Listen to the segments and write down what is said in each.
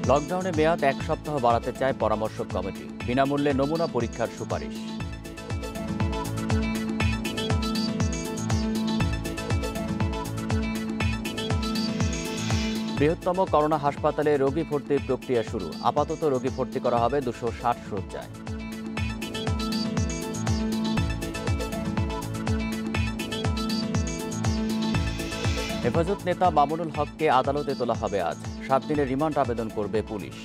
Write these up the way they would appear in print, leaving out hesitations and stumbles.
লকডাউনে মেয়াদ 1 সপ্তাহ বাড়াতে চায় পরামর্শক কমিটি। বিনামূল্যে নমুনা পরীক্ষার সুপারিশ। বৃহত্তম করোনা হাসপাতালে রোগী ভর্তির প্রক্রিয়া শুরু। আপাতত রোগী ভর্তি করা হবে 260 শয্যায়। হেফাজত নেতা মামুনুল হককে আদালতে তোলা হবে আজ। 7 দিনের রিমান্ড আবেদন করবে পুলিশ।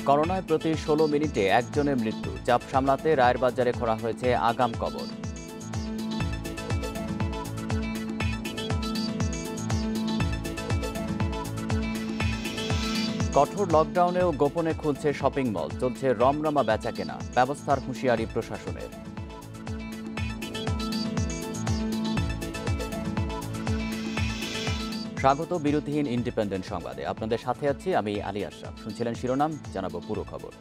করোনায় প্রতি 16 মিনিটে একজনের মৃত্যু। চাপ সামলাতে রায়ের বাজারে খোঁড়া হয়েছে আগাম কবর। কঠোর লকডাউনেও গোপনে খুলছে শপিং মল। চলছে রমরমা বেচাকেনা। ব্যবস্থার হুঁশিয়ারি প্রশাসনের। স্বাগত বিরতিহীন ইন্ডিপেন্ডেন্ট সংবাদে। আপনাদের সাথে আছি আমি আলী আশরাফ। শুনছিলেন শিরোনাম, জানাবো পুরো খবর।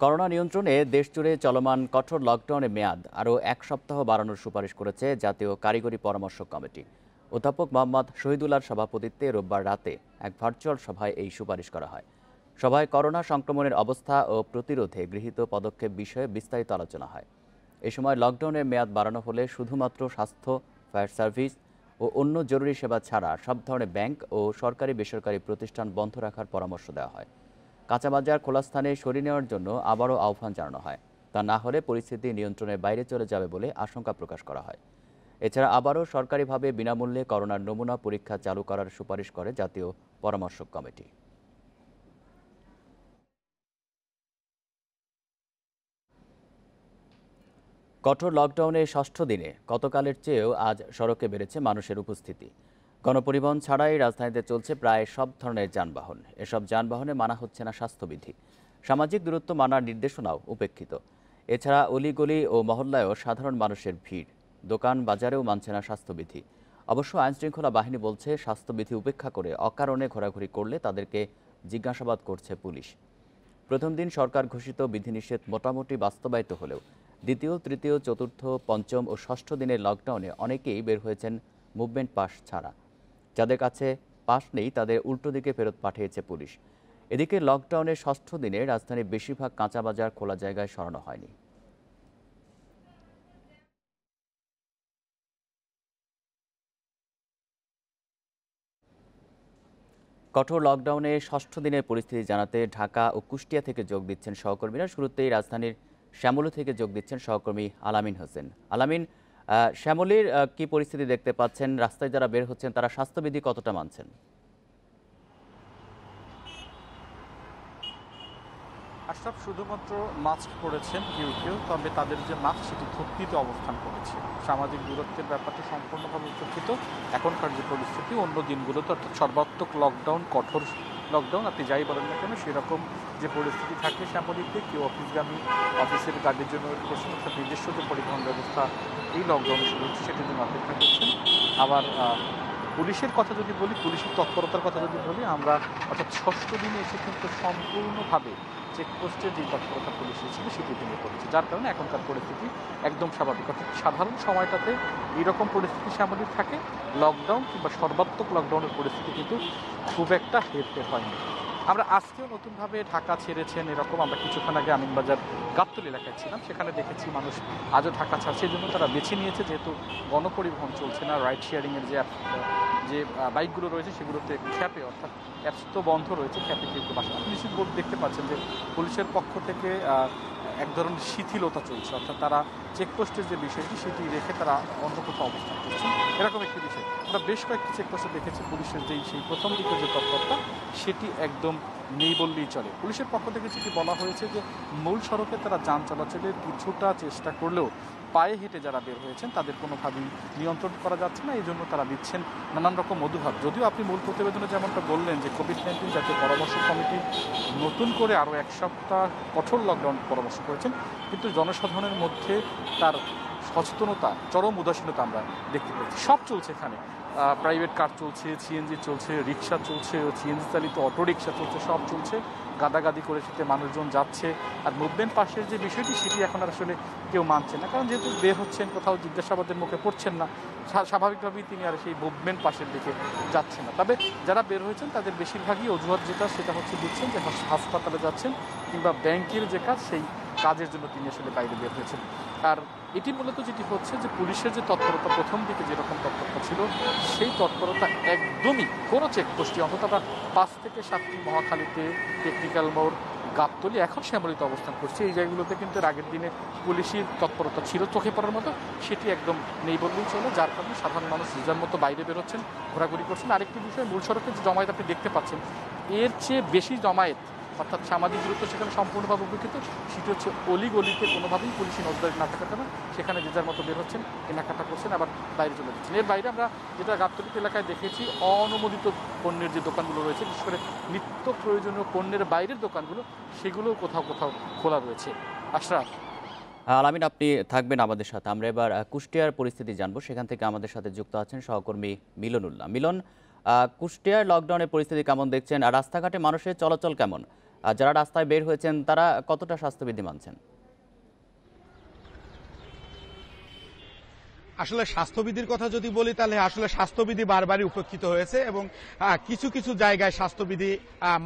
করোনা নিয়ন্ত্রণে দেশজুড়ে চলমান কঠোর লকডাউনের মেয়াদ আরও 1 সপ্তাহ বাড়ানোর সুপারিশ করেছে জাতীয় কারিগরি পরামর্শক কমিটি। অধ্যাপক মোহাম্মদ শহীদুল্লাহর সভাপতিত্বে রোববার রাতে এক ভার্চুয়াল সভায় এই সুপারিশ করা হয়। সভায় করোনা সংক্রমণের অবস্থা ও প্রতিরোধে গৃহীত পদক্ষেপ বিষয়ে বিস্তারিত আলোচনা হয়। এ সময় লকডাউনের মেয়াদ বাড়ানো হলে শুধুমাত্র স্বাস্থ্য, ফায়ার সার্ভিস ও অন্য জরুরি সেবা ছাড়া সব ধরনের ব্যাংক ও সরকারি বেসরকারি প্রতিষ্ঠান বন্ধ রাখার পরামর্শ দেওয়া হয়। কাঁচাবাজার খোলা স্থানে সরিয়ে নেওয়ার জন্য আবারও আহ্বান জানানো হয়। তা না হলে পরিস্থিতি নিয়ন্ত্রণের বাইরে চলে যাবে বলে আশঙ্কা প্রকাশ করা হয়। এছাড়া আবারও সরকারিভাবে বিনামূল্যে করোনার নমুনা পরীক্ষা চালু করার সুপারিশ করে জাতীয় পরামর্শক কমিটি। কঠোর লকডাউনে 6ষ্ঠ দিনে গতকালের চেয়েও আজ সড়কে বেড়েছে মানুষের উপস্থিতি। গণপরিবহন ছাড়াই রাজধানীতে চলছে প্রায় সব ধরনের যানবাহন। এসব যানবাহনে মানা হচ্ছে না স্বাস্থ্যবিধি। সামাজিক দূরত্ব মানার নির্দেশনাও উপেক্ষিত। এছাড়া অলিগলি ও মহল্লায়ও সাধারণ মানুষের ভিড়। দোকান বাজারেও মানছে না স্বাস্থ্যবিধি। অবশ্য আইনশৃঙ্খলা বাহিনী বলছে, স্বাস্থ্যবিধি উপেক্ষা করে অকারণে ঘোরাঘুরি করলে তাদেরকে জিজ্ঞাসাবাদ করছে পুলিশ। প্রথম দিন সরকার ঘোষিত বিধিনিষেধ মোটামুটি বাস্তবায়িত হলেও দ্বিতীয়, তৃতীয়, চতুর্থ, পঞ্চম ও 6ষ্ঠ দিনের লকডাউনে অনেকেই বের হয়েছেন মুভমেন্ট পাস ছাড়া। যাদের কাছে পাস নেই তাদের উল্টো দিকে ফেরত পাঠিয়েছে পুলিশ। এদিকে লকডাউনের 6ষ্ঠ দিনে রাজধানীর বেশিরভাগ কাঁচাবাজার খোলা জায়গায় সরানো হয়নি। কঠোর লকডাউনে 6ষ্ঠ দিনের পরিস্থিতি জানাতে ঢাকা ও কুষ্টিয়া থেকে যোগ দিচ্ছেন সহকর্মীরা। শুরুতেই রাজধানীর শ্যামলী থেকে যোগ দিচ্ছেন সহকর্মী আলামিন হোসেন। আলামিন, শ্যামলীর কি পরিস্থিতি দেখতে পাচ্ছেন? রাস্তায় যারা বের হচ্ছেন তারা স্বাস্থ্যবিধি কতটা মানছেন? আশরাফ, শুধুমাত্র মাস্ক পরেছেন কেউ কেউ, তবে তাদের যে মাস্ক সেটি থুতনিতে অবস্থান করেছে। সামাজিক দূরত্বের ব্যাপারটি সম্পূর্ণভাবে উপেক্ষিত। এখনকার যে পরিস্থিতি অন্য দিনগুলোতে, অর্থাৎ সর্বাত্মক লকডাউন, কঠোর লকডাউন, আপনি যাই বলেন না কেন সেরকম যে পরিস্থিতি থাকে শ্যামলীতে, কেউ অফিসগামী অফিসের গাড়ির জন্য ওয়েট করছেন, অর্থাৎ নিজস্ব যে পরিবহন ব্যবস্থা এই লকডাউনে শুরু হচ্ছে সেটির জন্য অপেক্ষা করছেন। আবার পুলিশের কথা যদি বলি, পুলিশের তৎপরতার কথা যদি বলি, আমরা অর্থাৎ 6ষ্ঠ দিনে এসে কিন্তু সম্পূর্ণভাবে চেকপোস্টের যে তৎপরতা পুলিশের ছিল সেটি ভেঙে পড়েছে, যার কারণে এখনকার পরিস্থিতি একদম স্বাভাবিক। অর্থাৎ সাধারণ সময়টাতে এইরকম পরিস্থিতি সামগ্রিক থাকে, লকডাউন কিংবা সর্বাত্মক লকডাউনের পরিস্থিতি কিন্তু খুব একটা হেরফের হয়নি। আমরা আজকেও নতুনভাবে ঢাকা ছেড়েছেন এরকম, আমরা কিছুক্ষণ আগে আমিনবাজার গাবতলী এলাকায় ছিলাম, সেখানে দেখেছি মানুষ আজও ঢাকা ছাড়ছে। এই জন্য তারা বেছে নিয়েছে, যেহেতু গণপরিবহন চলছে না, রাইড শেয়ারিংয়ের যে বাইকগুলো রয়েছে সেগুলোতে খ্যাপে, অর্থাৎ অ্যাপস তো বন্ধ রয়েছে, খ্যাপে কিন্তু বাসা। আপনি নিশ্চিত দেখতে পাচ্ছেন যে পুলিশের পক্ষ থেকে এক ধরনের শিথিলতা চলছে, অর্থাৎ তারা চেকপোস্টের যে বিষয়টি সেটি রেখে তারা অন্য কোথাও অবস্থান করছেন, এরকম একটি বিষয়। আমরা বেশ কয়েকটি চেকপোস্টে দেখেছি পুলিশের সেই প্রথম দিকের যে তৎপরতা সেটি একদম নেই বললেই চলে। পুলিশের পক্ষ থেকে যেটি বলা হয়েছে যে মূল সড়কে তারা যান চলাচলের কিছুটা চেষ্টা করলেও পায়ে হেঁটে যারা বের হয়েছেন তাদের কোনোভাবেই নিয়ন্ত্রণ করা যাচ্ছে না, এই জন্য তারা দিচ্ছেন নানান রকম মধুভাব। যদিও আপনি মূল প্রতিবেদনে যেমনটা বললেন যে কোভিড-19 জাতীয় পরামর্শ কমিটি নতুন করে আরও 1 সপ্তাহ কঠোর লকডাউন পরামর্শ করেছেন, কিন্তু জনসাধারণের মধ্যে তার সচেতনতা, চরম উদাসীনতা আমরা দেখতে পেয়েছি। সব চলছে এখানে, প্রাইভেট কার চলছে, সিএনজি চলছে, রিক্সা চলছে, সিএনজি চালিত অটোরিক্সা চলছে, সব চলছে, গাদাগাদি করে সেতে মানুষজন যাচ্ছে। আর মুভমেন্ট পাসের যে বিষয়টি সেটি এখন আর আসলে কেউ মানছে না, কারণ যেহেতু বের হচ্ছেন, কোথাও জিজ্ঞাসাবাদের মুখে পড়ছেন না, স্বাভাবিকভাবেই তিনি আর সেই মুভমেন্ট পাসের দিকে যাচ্ছেন না। তবে যারা বের হয়েছেন তাদের বেশিরভাগই অজুহাত যেটা সেটা হচ্ছে দিচ্ছেন যে হাসপাতালে যাচ্ছেন কিংবা ব্যাংকের যে কাজ সেই কাজের জন্য তিনি আসলে বাইরে বের হয়েছেন। আর এটি মূলত যেটি হচ্ছে যে পুলিশের যে তৎপরতা প্রথম দিকে যেরকম তৎপরতা ছিল সেই তৎপরতা একদমই কোনো চেকপোস্টে, অন্তত আমরা 5 থেকে 7টি মহাখালীতে, টেকনিক্যাল মোড়, গাবতলী, এখন শ্যামলীতে অবস্থান করছে, এই জায়গাগুলোতে কিন্তু আগের দিনে পুলিশের তৎপরতা ছিল চোখে পড়ার মতো, সেটি একদম নেই বললেই চলে। যার কারণে সাধারণ মানুষ যার মতো বাইরে বেরোচ্ছেন, ঘোরাঘুরি করছেন। আরেকটি বিষয়, মূল সড়কে যে জমায়েত আপনি দেখতে পাচ্ছেন, এর চেয়ে বেশি জমায়েত অর্থাৎ সামাজিক দূরত্ব সেখানে সম্পূর্ণভাবে উপেক্ষিত। সেটি হচ্ছে অলি গলিতে কোনোভাবেই পুলিশি নজরদারি না থাকার কারণে সেখানে যে যার মতো বের হচ্ছেন, কেনাকাটা করছেন, আবার বাইরে চলে যাচ্ছেন। এর বাইরে আমরা যেটা গাবতলী এলাকায় দেখেছি, অননুমোদিত পণ্যের যে দোকানগুলো রয়েছে, বিশেষ করে নিত্য প্রয়োজনীয় পণ্যের বাইরের দোকানগুলো, সেগুলোও কোথাও কোথাও খোলা রয়েছে। আশরাফ। আলামিন, আপনি থাকবেন আমাদের সাথে। আমরা এবার কুষ্টিয়ার পরিস্থিতি জানবো। সেখান থেকে আমাদের সাথে যুক্ত আছেন সহকর্মী মিলনুল্লাহ। মিলন, কুষ্টিয়ার লকডাউনের পরিস্থিতি কেমন দেখছেন, আর রাস্তাঘাটে মানুষের চলাচল কেমন? আর যারা রাস্তায় বের হয়েছেন তারা কতটা স্বাস্থ্যবিধি মানছেন? আসলে স্বাস্থ্যবিধির কথা যদি বলি তাহলে আসলে স্বাস্থ্যবিধি বারবারই উপেক্ষিত হয়েছে এবং কিছু কিছু জায়গায় স্বাস্থ্যবিধি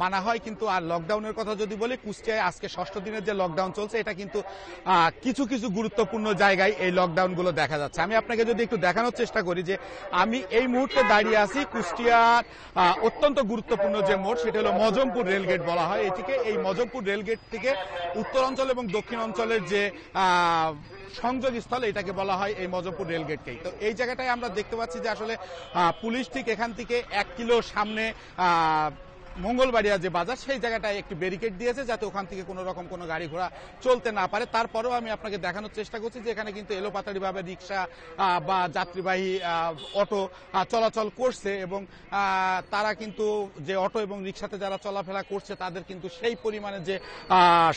মানা হয়, কিন্তু আর লকডাউনের কথা যদি বলি, কুষ্টিয়ায় আজকে 6ষ্ঠ দিনের যে লকডাউন চলছে এটা কিন্তু কিছু কিছু গুরুত্বপূর্ণ জায়গায় এই লকডাউনগুলো দেখা যাচ্ছে। আমি আপনাকে যদি একটু দেখানোর চেষ্টা করি যে আমি এই মুহূর্তে দাঁড়িয়ে আছি কুষ্টিয়ার অত্যন্ত গুরুত্বপূর্ণ যে মোড়, সেটা হলো মজমপুর রেলগেট বলা হয় এটিকে। এই মজমপুর রেলগেট থেকে উত্তর অঞ্চল এবং দক্ষিণ অঞ্চলের যে সংযোগস্থল, এটাকে বলা হয় এই মজমপুর রেলগেটকেই। তো এই জায়গাটায় আমরা দেখতে পাচ্ছি যে আসলে পুলিশ ঠিক এখান থেকে 1 কিলো সামনে মঙ্গলবাড়িয়া যে বাজার, সেই জায়গাটায় একটি ব্যারিকেড দিয়েছে যাতে ওখান থেকে কোনো রকম কোনো গাড়ি ঘোড়া চলতে না পারে। তারপরেও আমি আপনাকে দেখানোর চেষ্টা করছি যে এখানে কিন্তু এলোপাতাড়িভাবে রিক্সা বা যাত্রীবাহী অটো চলাচল করছে এবং তারা কিন্তু যে অটো এবং রিক্সাতে যারা চলাফেরা করছে তাদের কিন্তু সেই পরিমাণে যে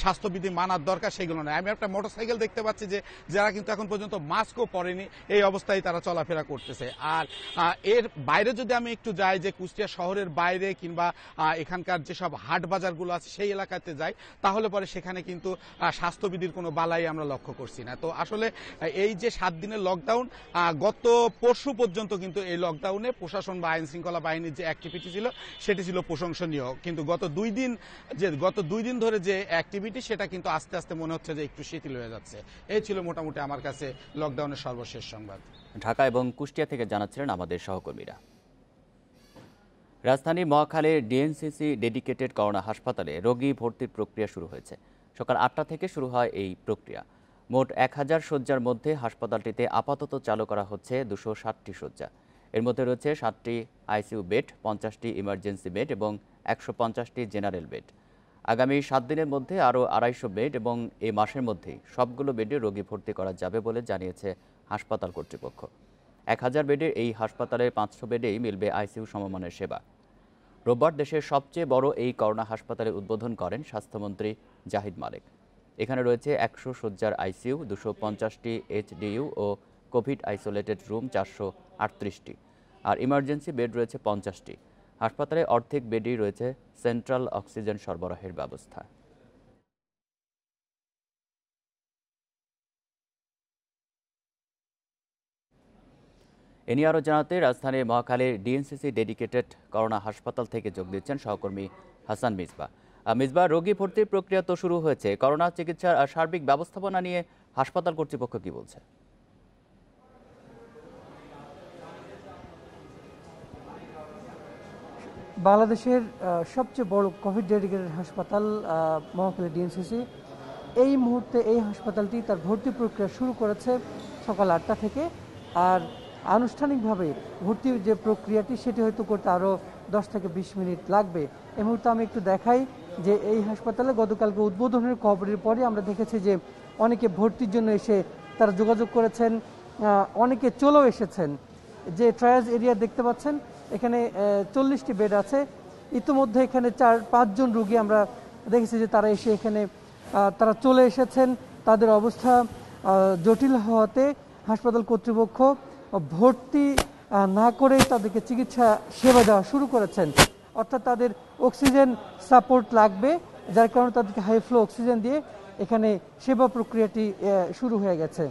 স্বাস্থ্যবিধি মানার দরকার সেগুলো নয়। আমি একটা মোটরসাইকেল দেখতে পাচ্ছি যে যারা কিন্তু এখন পর্যন্ত মাস্কও পরেনি, এই অবস্থায় তারা চলাফেরা করতেছে। আর এর বাইরে যদি আমি একটু যাই, যে কুষ্টিয়া শহরের বাইরে কিংবা এখানকার যেসব হাট বাজারগুলো আছে সেই এলাকাতে যাই, তাহলে পরে সেখানে কিন্তু স্বাস্থ্যবিধির কোনো বালাই আমরা লক্ষ্য করছি না। তো আসলে এই যে 7 দিনের লকডাউন, গত পরশু পর্যন্ত কিন্তু এই লকডাউনে প্রশাসন বা আইন শৃঙ্খলা বাহিনীর যে অ্যাক্টিভিটি ছিল সেটি ছিল প্রশংসনীয়, কিন্তু গত 2 দিন ধরে যে অ্যাক্টিভিটি সেটা কিন্তু আস্তে আস্তে মনে হচ্ছে যে একটু শিথিল হয়ে যাচ্ছে। এই ছিল মোটামুটি আমার কাছে লকডাউনের সর্বশেষ সংবাদ। ঢাকা এবং কুষ্টিয়া থেকে জানাচ্ছিলেন আমাদের সহকর্মীরা। রাজধানীর মহাখালীর ডিএনসিসি ডেডিকেটেড করোনা হাসপাতালে রোগী ভর্তির প্রক্রিয়া শুরু হয়েছে। সকাল 8টা থেকে শুরু হয় এই প্রক্রিয়া। মোট 1000 শয্যার মধ্যে হাসপাতালটিতে আপাতত চালু করা হচ্ছে 260টি শয্যা। এর মধ্যে রয়েছে 7টি আইসিইউ বেড, 50টি ইমার্জেন্সি বেড এবং 150টি জেনারেল বেড। আগামী 7 দিনের মধ্যে আরও 250 বেড এবং এই মাসের মধ্যেই সবগুলো বেডে রোগী ভর্তি করা যাবে বলে জানিয়েছে হাসপাতাল কর্তৃপক্ষ। 1000 বেডের এই হাসপাতালের 500 বেডেই মিলবে আইসিইউ সমমানের সেবা। রোববার দেশের সবচেয়ে বড় এই করোনা হাসপাতালের উদ্বোধন করেন স্বাস্থ্যমন্ত্রী জাহিদ মালেক। এখানে রয়েছে 100 শয্যার আইসিইউ, 250টি এইচডিইউ ও কোভিড আইসোলেটেড রুম 438টি, আর ইমার্জেন্সি বেড রয়েছে 50টি। হাসপাতালে অর্ধেক বেডই রয়েছে সেন্ট্রাল অক্সিজেন সরবরাহের ব্যবস্থা। এ নিয়ে আরও জানাতে রাজধানীর মহাখালীর ডিএনসিসি ডেডিকেটেড করোনা হাসপাতাল থেকে যোগ দিচ্ছেন সহকর্মী হাসান মিসবা। মিসবা, রোগী ভর্তির প্রক্রিয়া তো শুরু হয়েছে, করোনা চিকিৎসার সার্বিক ব্যবস্থাপনা নিয়ে হাসপাতাল কর্তৃপক্ষ কি বলছে? বাংলাদেশের সবচেয়ে বড় কোভিড ডেডিকেটেড হাসপাতাল মহাখালী ডিএনসিসি, এই মুহূর্তে এই হাসপাতালটি তার ভর্তি প্রক্রিয়া শুরু করেছে সকাল 8টা থেকে। আর আনুষ্ঠানিকভাবে ভর্তির যে প্রক্রিয়াটি সেটি হয়তো করতে আরও 10 থেকে 20 মিনিট লাগবে। এই মুহূর্তে আমি একটু দেখাই যে এই হাসপাতালে গতকালকে উদ্বোধনের খবরের পরে আমরা দেখেছি যে অনেকে ভর্তির জন্য এসে তারা যোগাযোগ করেছেন, অনেকে চলেও এসেছেন। যে ট্রায়াজ এরিয়া দেখতে পাচ্ছেন, এখানে 40টি বেড আছে। ইতিমধ্যে এখানে 4-5 জন রোগী আমরা দেখেছি যে তারা এসে এখানে তারা চলে এসেছেন। তাদের অবস্থা জটিল হওয়াতে হাসপাতাল কর্তৃপক্ষ ভর্তি না করেই তাদেরকে চিকিৎসা সেবা দেওয়া শুরু করেছেন। অর্থাৎ তাদের অক্সিজেন সাপোর্ট লাগবে, যার কারণে তাদেরকে হাই ফ্লো অক্সিজেন দিয়ে এখানে সেবা প্রক্রিয়াটি শুরু হয়ে গেছে।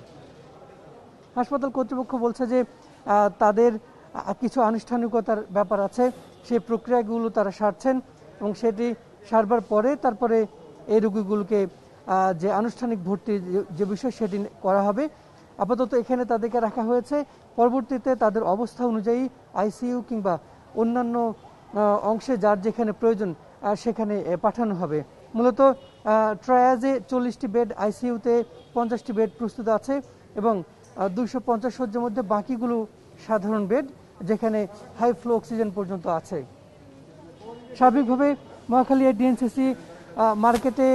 হাসপাতাল কর্তৃপক্ষ বলছে যে তাদের কিছু আনুষ্ঠানিকতার ব্যাপার আছে, সেই প্রক্রিয়াগুলো তারা সারছেন এবং সেটি সারবার পরে তারপরে এই রোগীগুলোকে যে আনুষ্ঠানিক ভর্তি যে বিষয় সেটি করা হবে। আপাতত এখানে তাদেরকে রাখা হয়েছে, পরবর্তীতে তাদের অবস্থা অনুযায়ী আইসিইউ কিংবা অন্যান্য অংশে যার যেখানে প্রয়োজন সেখানে পাঠানো হবে। মূলত ট্রায়াজে 40টি বেড, আইসিইউতে 50টি বেড প্রস্তুত আছে এবং 250 শয্যার মধ্যে বাকিগুলো সাধারণ বেড, যেখানে হাই ফ্লো অক্সিজেন পর্যন্ত আছে। স্বাভাবিকভাবে মহাখালী ডিএনসিসি মার্কেটে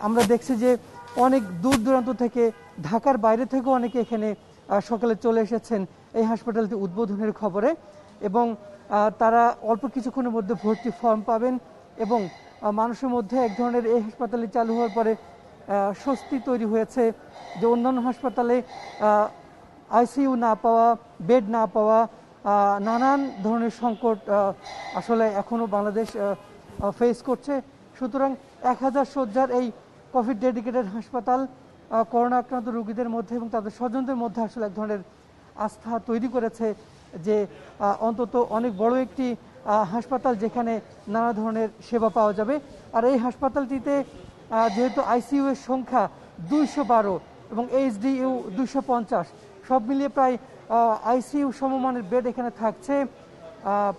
আমরা দেখছি যে অনেক দূর দূরান্ত থেকে, ঢাকার বাইরে থেকেও অনেকে এখানে সকালে চলে এসেছেন এই হাসপাতালটি উদ্বোধনের খবরে, এবং তারা অল্প কিছুক্ষণের মধ্যে ভর্তি ফর্ম পাবেন এবং মানুষের মধ্যে এক ধরনের এই হাসপাতালে চালু হওয়ার পরে স্বস্তি তৈরি হয়েছে যে অন্যান্য হাসপাতালে আইসিইউ না পাওয়া, বেড না পাওয়া, নানান ধরনের সংকট আসলে এখনও বাংলাদেশ ফেস করছে। সুতরাং 1000 শয্যার এই কোভিড ডেডিকেটেড হাসপাতাল করোনা আক্রান্ত রোগীদের মধ্যে এবং তাদের স্বজনদের মধ্যে আসলে এক ধরনের আস্থা তৈরি করেছে যে অন্তত অনেক বড় একটি হাসপাতাল যেখানে নানা ধরনের সেবা পাওয়া যাবে। আর এই হাসপাতালটিতে যেহেতু আইসিইউ এর সংখ্যা 212 এবং এইচডিইউ 250, সব মিলিয়ে প্রায় আইসিইউ সমমানের বেড এখানে থাকছে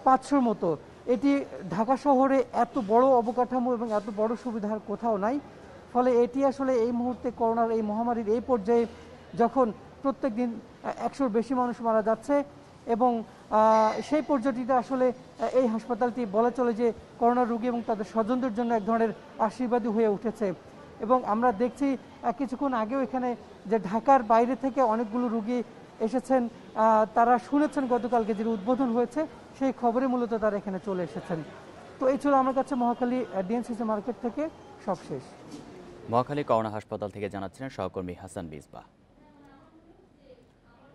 500 মতো। এটি ঢাকা শহরে এত বড় অবকাঠামো এবং এত বড় সুবিধার কোথাও নাই। ফলে এটি আসলে এই মুহূর্তে করোনার এই মহামারীর এই পর্যায়ে, যখন প্রত্যেক দিন 100-র বেশি মানুষ মারা যাচ্ছে, এবং সেই পর্যায়টিতে আসলে এই হাসপাতালটি বলা চলে যে করোনা রোগী এবং তাদের স্বজনদের জন্য এক ধরনের আশীর্বাদী হয়ে উঠেছে। এবং আমরা দেখছি কিছুক্ষণ আগেও এখানে যে ঢাকার বাইরে থেকে অনেকগুলো রোগী এসেছেন, তারা শুনেছেন গতকালকে যে উদ্বোধন হয়েছে, সেই খবরে মূলত তারা এখানে চলে এসেছেন। তো এই ছিল আমার কাছে মহাখালী ডিএনসিসি মার্কেট থেকে সবশেষ। মহাখালী করোনা হাসপাতাল থেকে জানাচ্ছিলেন সহকর্মী হাসান মিসবাহ।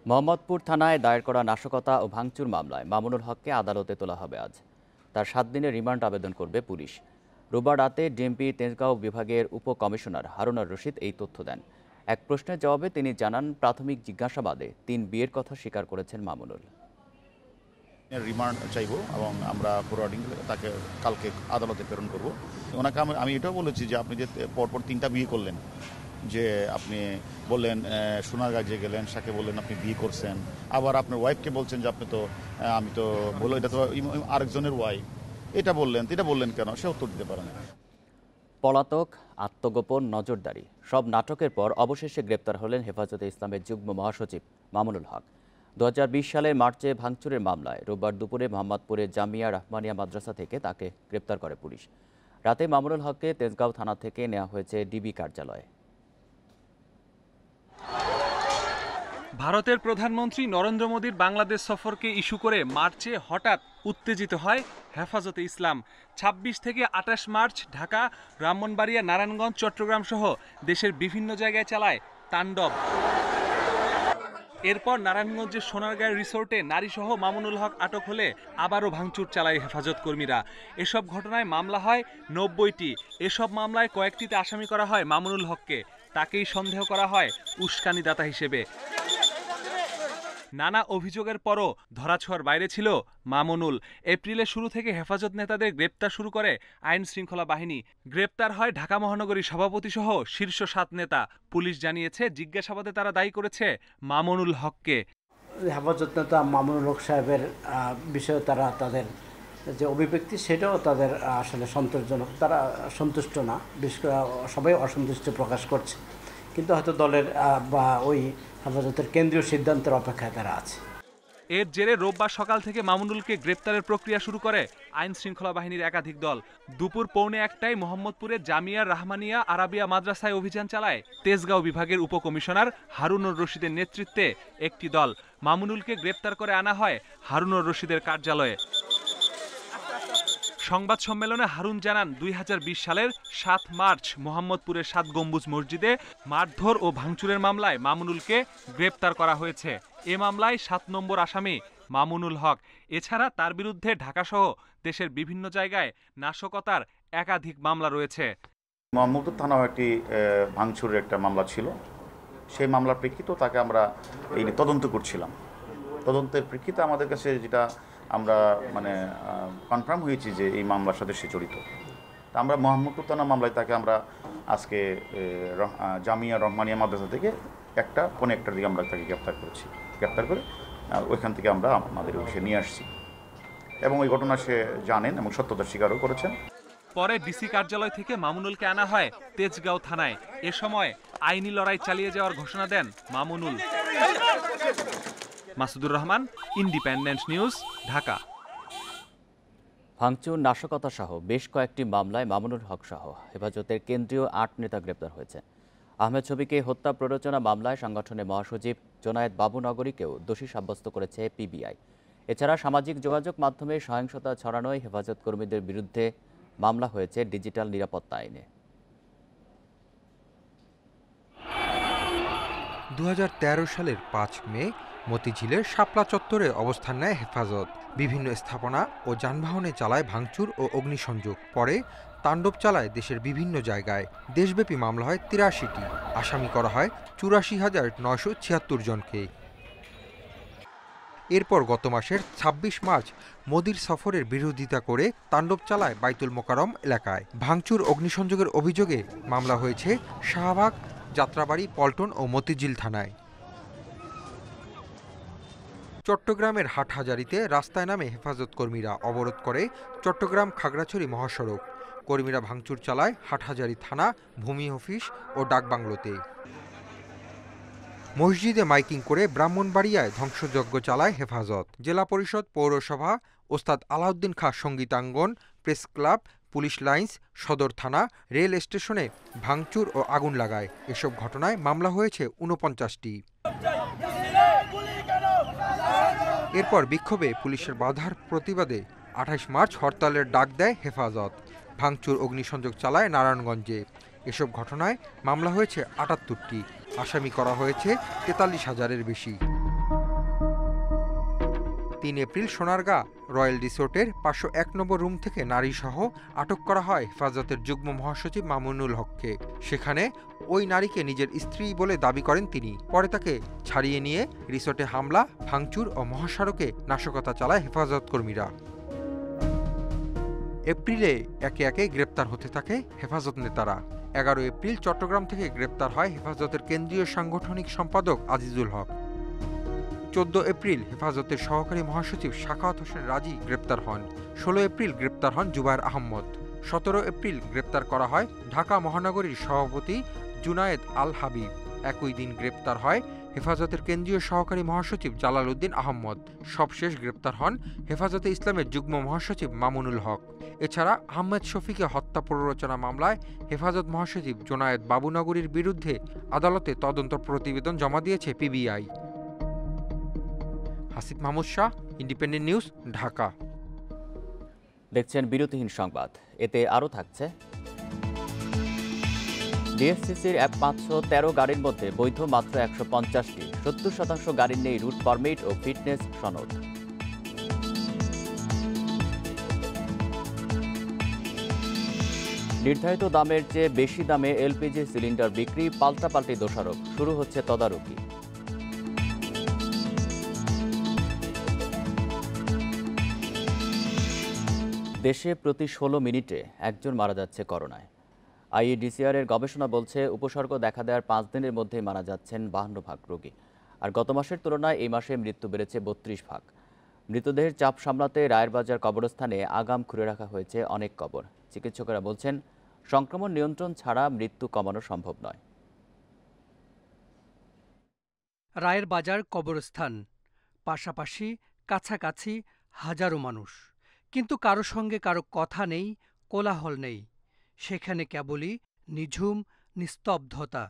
মোহাম্মদপুর থানায় দায়ের করা নাশকতা ও ভাঙচুর মামলায় মামুনুল হককে আদালতে তোলা হবে আজ। তার 7 দিনের রিমান্ড আবেদন করবে পুলিশ। রোববার রাতে ডিএমপি তেজগাঁও বিভাগের উপকমিশনার হারুনুর রশিদ এই তথ্য দেন। এক প্রশ্নের জবাবে তিনি জানান, প্রাথমিক জিজ্ঞাসাবাদে 3 বিয়ের কথা স্বীকার করেছেন মামুনুল। রিমান্ড চাইব এবং আমরা ফরওয়ার্ডিং তাকে কালকে আদালতে প্রেরণ করব। ওনাকে আমি এটাও বলেছি যে আপনি যে পরপর 3টা বিয়ে করলেন, যে আপনি বললেন সোনারগাঁয়ে গেলেন, সাকে বললেন আপনি বিয়ে করছেন, আবার আপনার ওয়াইফকে বলছেন যে আপনি তো আমি তো বললো এটা তো আরেকজনের ওয়াইফ, এটা বললেন কেন? সে উত্তর দিতে পারে না। পলাতক, আত্মগোপন, নজরদারি সব নাটকের পর অবশেষে গ্রেপ্তার হলেন হেফাজতে ইসলামের যুগ্ম মহাসচিব মামুনুল হক। 2020 সালের মার্চে ভাঙচুরের মামলায় রোববার দুপুরে মোহাম্মদপুরের জামিয়া রাহমানিয়া মাদ্রাসা থেকে তাকে গ্রেপ্তার করে পুলিশ। রাতে মামুনুল হককে তেজগাঁও থানা থেকে নেওয়া হয়েছে ডিবি কার্যালয়ে। ভারতের প্রধানমন্ত্রী নরেন্দ্র মোদীর বাংলাদেশ সফরকে ইস্যু করে মার্চে হঠাৎ উত্তেজিত হয় হেফাজতে ইসলাম। 26 থেকে 28 মার্চ ঢাকা, ব্রাহ্মণবাড়িয়া, নারায়ণগঞ্জ, চট্টগ্রাম সহ দেশের বিভিন্ন জায়গায় চালায় তাণ্ডব। এরপর নারায়ণগঞ্জের সোনারগাঁয়ের রিসোর্টে নারীসহ মামুনুল হক আটক হলে আবারও ভাঙচুর চালায় হেফাজত কর্মীরা। এসব ঘটনায় মামলা হয় 90টি। এসব মামলায় কয়েকটিতে আসামি করা হয় মামুনুল হককে। তাকেই সন্দেহ করা হয় উস্কানিদাতা হিসেবে। নানা অভিযোগের পরও ধরাছোঁয়ার বাইরে ছিল মামুনুল। এপ্রিলের শুরু থেকে হেফাজত নেতাদের গ্রেপ্তার শুরু করে আইন শৃঙ্খলা বাহিনী। গ্রেপ্তার হয় ঢাকা মহানগরী সভাপতি সহ শীর্ষ 7 নেতা। পুলিশ জানিয়েছে, জিজ্ঞাসাবাদে তারা দায়ী করেছে মামুনুল হককে। হেফাজত নেতা মামুনুল হক সাহেবের বিষয়ে তারা তাদের যে অভিব্যক্তি, সেটাও তাদের আসলে সন্তোষজনক। তারা সন্তুষ্ট না, বিশেষ করে সবাই অসন্তুষ্টি প্রকাশ করছে, কিন্তু হয়তো দলের বা ওই হেফাজতের কেন্দ্রীয় সিদ্ধান্তের অপেক্ষায় তারা আছে। এর জেরে রোববার সকাল থেকে মামুনুলকে গ্রেপ্তারের প্রক্রিয়া শুরু করে আইন শৃঙ্খলা বাহিনীর একাধিক দল। দুপুর 1:45টায় মোহাম্মদপুরের জামিয়া রাহমানিয়া আরাবিয়া মাদ্রাসায় অভিযান চালায় তেজগাঁও বিভাগের উপকমিশনার হারুনুর রশিদের নেতৃত্বে একটি দল। মামুনুলকে গ্রেপ্তার করে আনা হয় হারুনুর রশিদের কার্যালয়ে। সংবাদ সম্মেলনে হারুন জানান, 2020 সালের 7 মার্চ মোহাম্মদপুরের 7 গম্বুজ মসজিদে মারধর ও ভাঙচুরের মামলায় মামুনুলকে গ্রেপ্তার করা হয়েছে। এ মামলায় 7 নম্বর আসামি মামুনুল হক। এছাড়া তার বিরুদ্ধে ঢাকাসহ দেশের বিভিন্ন জায়গায় নাশকতার একাধিক মামলা রয়েছে। মোহাম্মদপুর থানাও একটি ভাঙচুরের একটা মামলা ছিল। সেই মামলার প্রেক্ষিতেও তাকে আমরা এই তদন্ত করছিলাম। তদন্তের প্রেক্ষিতে আমাদের কাছে যেটা আমরা কনফার্ম হয়েছি যে এই মামলার সাথে সে জড়িত। তা আমরা মোহাম্মদপুর থানা মামলায় তাকে আমরা আজকে জামিয়া রহমানিয়া মাদ্রাসা থেকে পৌনে একটার দিকে আমরা তাকে গ্রেপ্তার করেছি। গ্রেপ্তার করে ওইখান থেকে আমরা আমাদের অফিসে নিয়ে আসছি এবং ওই ঘটনা সে জানেন এবং সত্যতা স্বীকারও করেছেন। পরে ডিসি কার্যালয় থেকে মামুনুলকে আনা হয় তেজগাঁও থানায়। এ সময় আইনি লড়াই চালিয়ে যাওয়ার ঘোষণা দেন মামুনুল। Masudur Rahman, independent news, Dhaka. ভাঙচুর, নাশকতা সহ বেশ কয়েকটি মামলায় মামুনুল হক সহ হেফাজতের কেন্দ্রীয় ৮ নেতা গ্রেপ্তার হয়েছে। আহমেদ ছবিকে হত্যা প্ররোচনা মামলায় সংগঠনের মহাসচিব জোনায়েদ বাবুনগরীকেও দোষী সাব্যস্ত করেছে পিবিআই। এছাড়া সামাজিক যোগাযোগ মাধ্যমে সহিংসতা ছড়ানোয় হেফাজত কর্মীদের বিরুদ্ধে মামলা হয়েছে ডিজিটাল নিরাপত্তা আইনে। ২০১৩ সালের ৫ মে মতিঝিলের শাপলা চত্বরে অবস্থান নেয় হেফাজত। বিভিন্ন স্থাপনা ও যানবাহনে চালায় ভাঙচুর ও অগ্নিসংযোগ। পরে তাণ্ডব চালায় দেশের বিভিন্ন জায়গায়। দেশব্যাপী মামলা হয় ৮৩টি। আসামি করা হয় ৮৪,৯৭৬ জনকে। এরপর গত মাসের ২৬ মার্চ মোদির সফরের বিরোধিতা করে তাণ্ডব চালায় বাইতুল মোকাররম এলাকায়। ভাঙচুর, অগ্নিসংযোগের অভিযোগে মামলা হয়েছে শাহবাগ, যাত্রাবাড়ি, পল্টন ও মতিঝিল থানায়। চট্টগ্রামের হাটহাজারীতে রাস্তায় নামে হেফাজত কর্মীরা অবরোধ করে চট্টগ্রাম খাগড়াছড়ি মহাসড়ক। কর্মীরা ভাঙচুর চালায় হাটহাজারী থানা, ভূমি অফিস ও ডাকবাংলোতে। মসজিদে মাইকিং করে ব্রাহ্মণবাড়িয়ায় ধ্বংসযজ্ঞ চালায় হেফাজত। জেলা পরিষদ, পৌরসভা, ওস্তাদ আলাউদ্দিন খাঁ সঙ্গীতাঙ্গন, প্রেস ক্লাব, পুলিশ লাইন্স, সদর থানা, রেল স্টেশনে ভাঙচুর ও আগুন লাগায়। এসব ঘটনায় মামলা হয়েছে ৪৯টি। এরপর বিক্ষোভে পুলিশের বাধার প্রতিবাদে ২৮ মার্চ হরতালের ডাক দেয় হেফাজত। ভাঙচুর, অগ্নিসংযোগ চালায় নারায়ণগঞ্জে। এসব ঘটনায় মামলা হয়েছে ৭৮টি। আসামি করা হয়েছে ৪৩,০০০-এর বেশি। ৩ এপ্রিল সোনারগাঁ রয়্যাল রিসোর্টের ৫০১ নম্বর রুম থেকে নারীসহ আটক করা হয় হেফাজতের যুগ্ম মহাসচিব মামুনুল হককে। সেখানে ওই নারীকে নিজের স্ত্রী বলে দাবি করেন তিনি। পরে তাকে ছাড়িয়ে নিয়ে রিসোর্টে হামলা, ভাঙচুর ও মহাসড়কে নাশকতা চালায় হেফাজত কর্মীরা। এপ্রিলে একে একে গ্রেপ্তার হতে থাকে হেফাজত নেতারা। ১১ এপ্রিল চট্টগ্রাম থেকে গ্রেপ্তার হয় হেফাজতের কেন্দ্রীয় সাংগঠনিক সম্পাদক আজিজুল হক। ১৪ এপ্রিল হেফাজতের সহকারী মহাসচিব সাখাওয়াত হোসেন রাজি গ্রেপ্তার হন। ১৬ এপ্রিল গ্রেপ্তার হন জুবায়ের আহমদ। ১৭ এপ্রিল গ্রেপ্তার করা হয় ঢাকা মহানগরীর সভাপতি জুনায়েদ আল হাবিব। একই দিন গ্রেপ্তার হয় হেফাজতের কেন্দ্রীয় সহকারী মহাসচিব জালাল উদ্দিন আহমদ। সবশেষ গ্রেপ্তার হন হেফাজতে ইসলামের যুগ্ম মহাসচিব মামুনুল হক। এছাড়া আহমেদ শফিকে হত্যা প্ররোচনা মামলায় হেফাজত মহাসচিব জোনায়েদ বাবুনগরীর বিরুদ্ধে আদালতে তদন্ত প্রতিবেদন জমা দিয়েছে PBI. Hasib Mahmud Shah, independent news, Dhaka. দেখছেন বিরতিহীন সংবাদ। এতে আরও থাকছে, ডিএসসিসির ৫১৩ গাড়ির মধ্যে বৈধ মাত্র ১৫০টি, ৭০% গাড়ির নেই রুট পারমিট ও ফিটনেস সনদ। নির্ধারিত দামের চেয়ে বেশি দামে এলপিজি সিলিন্ডার বিক্রি, পাল্টাপাল্টি দোষারোপ, শুরু হচ্ছে তদারকি। দেশে প্রতি ১৬ মিনিটে একজন মারা যাচ্ছে করোনায়। আইইডিসিআর-এর গবেষণা বলছে উপসর্গ দেখা দেওয়ার ৫ দিনের মধ্যেই মারা যাচ্ছেন ৫২ ভাগ রোগী। আর গত মাসের তুলনায় এই মাসে মৃত্যু বেড়েছে ৩২ ভাগ। মৃতদেহের চাপ সামলাতে রায়েরবাজার কবরস্থানে আগাম খুঁড়ে রাখা হয়েছে অনেক কবর। চিকিৎসকেরা বলছেন, সংক্রমণ নিয়ন্ত্রণ ছাড়া মৃত্যু কমানো সম্ভব নয়। রায়েরবাজার কবরস্থান, পাশাপাশি কাছাকাছি হাজারো মানুষ, কিন্তু কারো সঙ্গে কারো কথা নেই, কোলাহল নেই। সেখানে কেবলই নিঝুম নিস্তব্ধতা।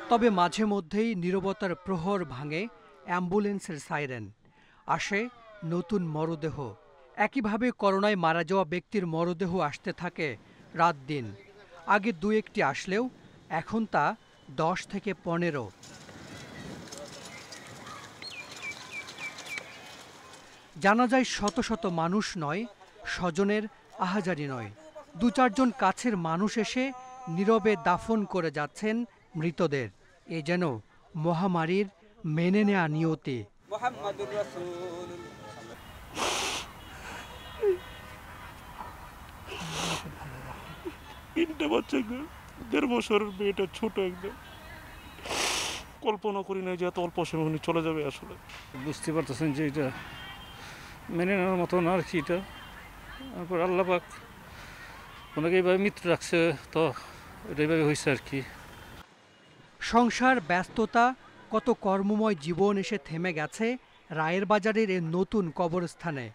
তবে মাঝে মধ্যেই নীরবতার প্রহর ভাঙে অ্যাম্বুলেন্সের সাইরেন। আসে নতুন মরদেহ। একইভাবে করোনায় মারা যাওয়া ব্যক্তির মরদেহ আসতে থাকে রাত দিন। আগে দু একটি আসলেও এখন তা 10 থেকে 15। জানা যায় শত শত মানুষ নয়, স্বজনের আহাজারি নয়, 2-4 জন কাছের মানুষ এসে নীরবে দাফন করে যাচ্ছেন মৃতদের। এ যেন মহামারীর মেনে নেয়া নিয়তি। তিনটা বাচ্চা, 1.5 বছরের মেয়েটা ছোট একদম। কল্পনা করি না যে এত অল্প সময় উনি চলে যাবে। আসলে বুঝতে পারতেছেন যে এটা মেনে নেওয়ার মতো না আর কি। এটা তারপর আল্লাহ পাক ওনাকে এইভাবে মৃত্যু রাখছে, তো এটা এইভাবে হয়েছে আর কি। সংসার, ব্যস্ততা, কত কর্মময় জীবন এসে থেমে গেছে রায়ের বাজারের এ নতুন কবরস্থানে।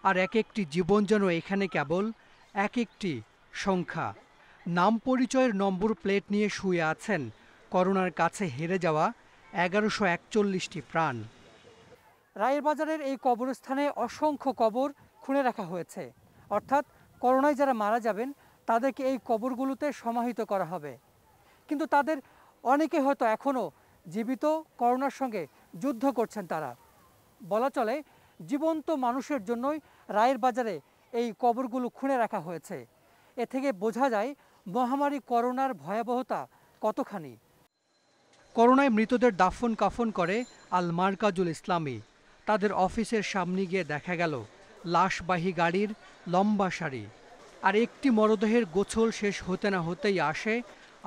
আর এক একটি জীবন যেন এখানে কেবল এক একটি সংখ্যা। নাম পরিচয়ের নম্বর প্লেট নিয়ে শুয়ে আছেন করোনার কাছে হেরে যাওয়া 1141টি প্রাণ। রায়ের বাজারের এই কবরস্থানে অসংখ্য কবর খুঁড়ে রাখা হয়েছে, অর্থাৎ করোনায় যারা মারা যাবেন তাদেরকে এই কবরগুলোতে সমাহিত করা হবে। কিন্তু তাদের অনেকে হয়তো এখনও জীবিত, করোনার সঙ্গে যুদ্ধ করছেন তারা। বলা চলে জীবন্ত মানুষের জন্যই রায়ের বাজারে এই কবরগুলো খুঁড়ে রাখা হয়েছে। এ থেকে বোঝা যায় মহামারী করোনার ভয়াবহতা কতখানি। করোনায় মৃতদের দাফন কাফন করে আল মারকাজুল ইসলামী। তাদের অফিসের সামনে গিয়ে দেখা গেল লাশবাহী গাড়ির লম্বা সারি। আর একটি মরদেহের গোছল শেষ হতে না হতেই আসে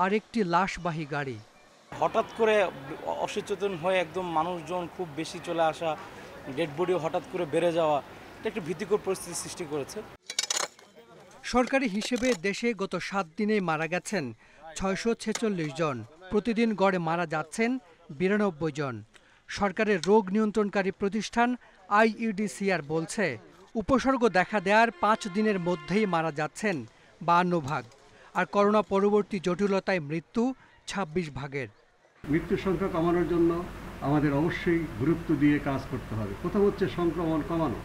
আরেকটি লাশবাহী গাড়ি। হঠাৎ করে অসচেতন হয়ে একদম মানুষজন খুব বেশি চলে আসা, ডেড বডি হঠাৎ করে বেড়ে যাওয়া, এটা একটু ভীতিকর পরিস্থিতি সৃষ্টি করেছে। সরকারি হিসেবে দেশে গত 7 দিনে মারা গেছেন 646 জন। প্রতিদিন গড়ে মারা যাচ্ছেন 92 জন। সরকারের রোগ নিয়ন্ত্রণকারী প্রতিষ্ঠান IEDCR বলছে উপসর্গ দেখা দেওয়ার 5 দিনের মধ্যেই মারা যাচ্ছেন 52 ভাগ। আর করোনা পরবর্তী জটিলতায় মৃত্যু 26 ভাগের। মৃত্যুর সংখ্যা কমানোর জন্য আমাদের অবশ্যই গুরুত্ব দিয়ে কাজ করতে হবে। প্রথম হচ্ছে সংক্রমণ কমানো।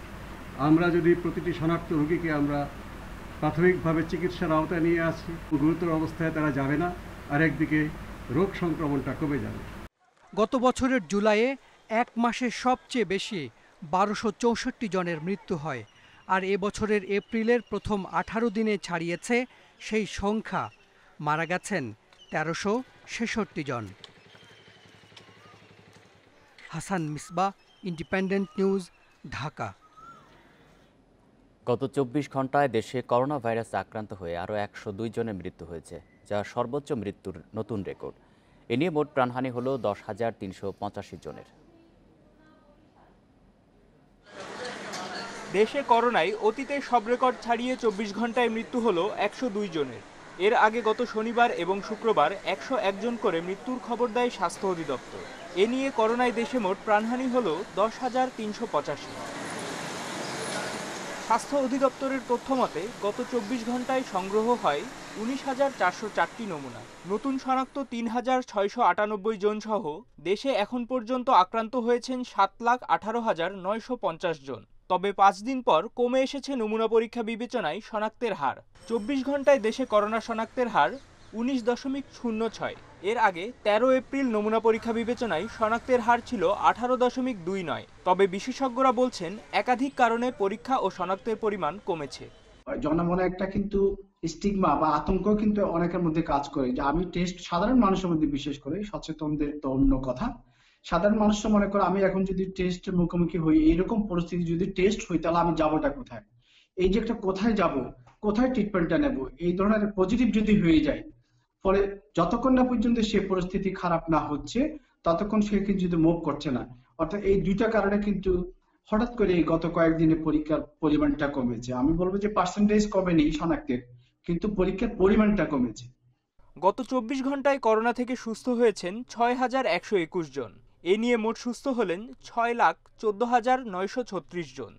আমরা যদি প্রতিটি শনাক্ত রোগীকে আমরা প্রাথমিকভাবে চিকিৎসার আওতায় নিয়ে আসি, গুরুতর অবস্থায় তারা যাবে না, আর একদিকে রোগ সংক্রমণটা কমে যাবে। গত বছরের জুলাইয়ে এক মাসে সবচেয়ে বেশি 1264 জনের মৃত্যু হয়। আর এবছরের এপ্রিলের প্রথম 18 দিনে ছাড়িয়েছে সেই সংখ্যা। মারা গেছেন 1366 জন। Hasan Misbah, independent news, Dhaka. গত 24 ঘন্টায় দেশে করোনা ভাইরাসে আক্রান্ত হয়ে আরও 102 জনের মৃত্যু হয়েছে, যা সর্বোচ্চ মৃত্যুর নতুন রেকর্ড। এ নিয়ে মোট প্রাণহানি হল 10,385 জনের। দেশে করোনায় অতীতে সব রেকর্ড ছাড়িয়ে 24 ঘন্টায় মৃত্যু হলো 102 জনের। এর আগে গত শনিবার এবং শুক্রবার 101 জন করে মৃত্যুর খবর দেয় স্বাস্থ্য অধিদপ্তর। এ নিয়ে করোনায় দেশে মোট প্রাণহানি হল 10,385। স্বাস্থ্য অধিদপ্তরের তথ্য মতে গত 24 ঘন্টায় সংগ্রহ হয় 19,404টি নমুনা। নতুন শনাক্ত 3,698 জন সহ দেশে এখন পর্যন্ত আক্রান্ত হয়েছেন 7,18,950 জন। তবে 5 দিন পর কমে এসেছে নমুনা পরীক্ষা বিবেচনায় শনাক্তের হার। 24 ঘন্টায় দেশে করোনা শনাক্তের হার 19.06। এর আগে 13 এপ্রিল নমুনা পরীক্ষা বিবেচনায় শনাক্তের হার ছিল 18.29। তবে বিশেষজ্ঞরা বলছেন একাধিক কারণে পরীক্ষা ও শনাক্তের পরিমাণ কমেছে। জনমনে একটা কিন্তু স্টিগমা বা আতঙ্ক কিন্তু অনেকের মধ্যে কাজ করে যে আমি টেস্ট, সাধারণ মানুষের মধ্যে বিশেষ করে, সচেতনদের তো অন্য কথা। সাধারণ মানুষরা মনে করে আমি এখন যদি টেস্ট মুখোমুখি হই, এইরকম পরিস্থিতি যদি টেস্ট হই, তাহলে আমি যাবোটা কোথায়? এই যে একটা কোথায় যাব, কোথায় ট্রিটমেন্টটা নেব, এই ধরনের পজিটিভ যদি হয়ে যায়, ফলে যতক্ষণ না পর্যন্ত সে পরিস্থিতি খারাপ না হচ্ছে ততক্ষণ সে কিন্তু যদি মুভ করছে না। অর্থাৎ এই দুইটা কারণে কিন্তু হঠাৎ করে এই গত কয়েকদিনে পরীক্ষার পরিমাণটা কমেছে। আমি বলবো যে পার্সেন্টেজ কমেনি শনাক্তের, কিন্তু পরীক্ষার পরিমাণটা কমেছে। গত 24 ঘন্টায় করোনা থেকে সুস্থ হয়েছেন 6,121 জন। এ নিয়ে মোট সুস্থ হলেন 6,14,936 জন।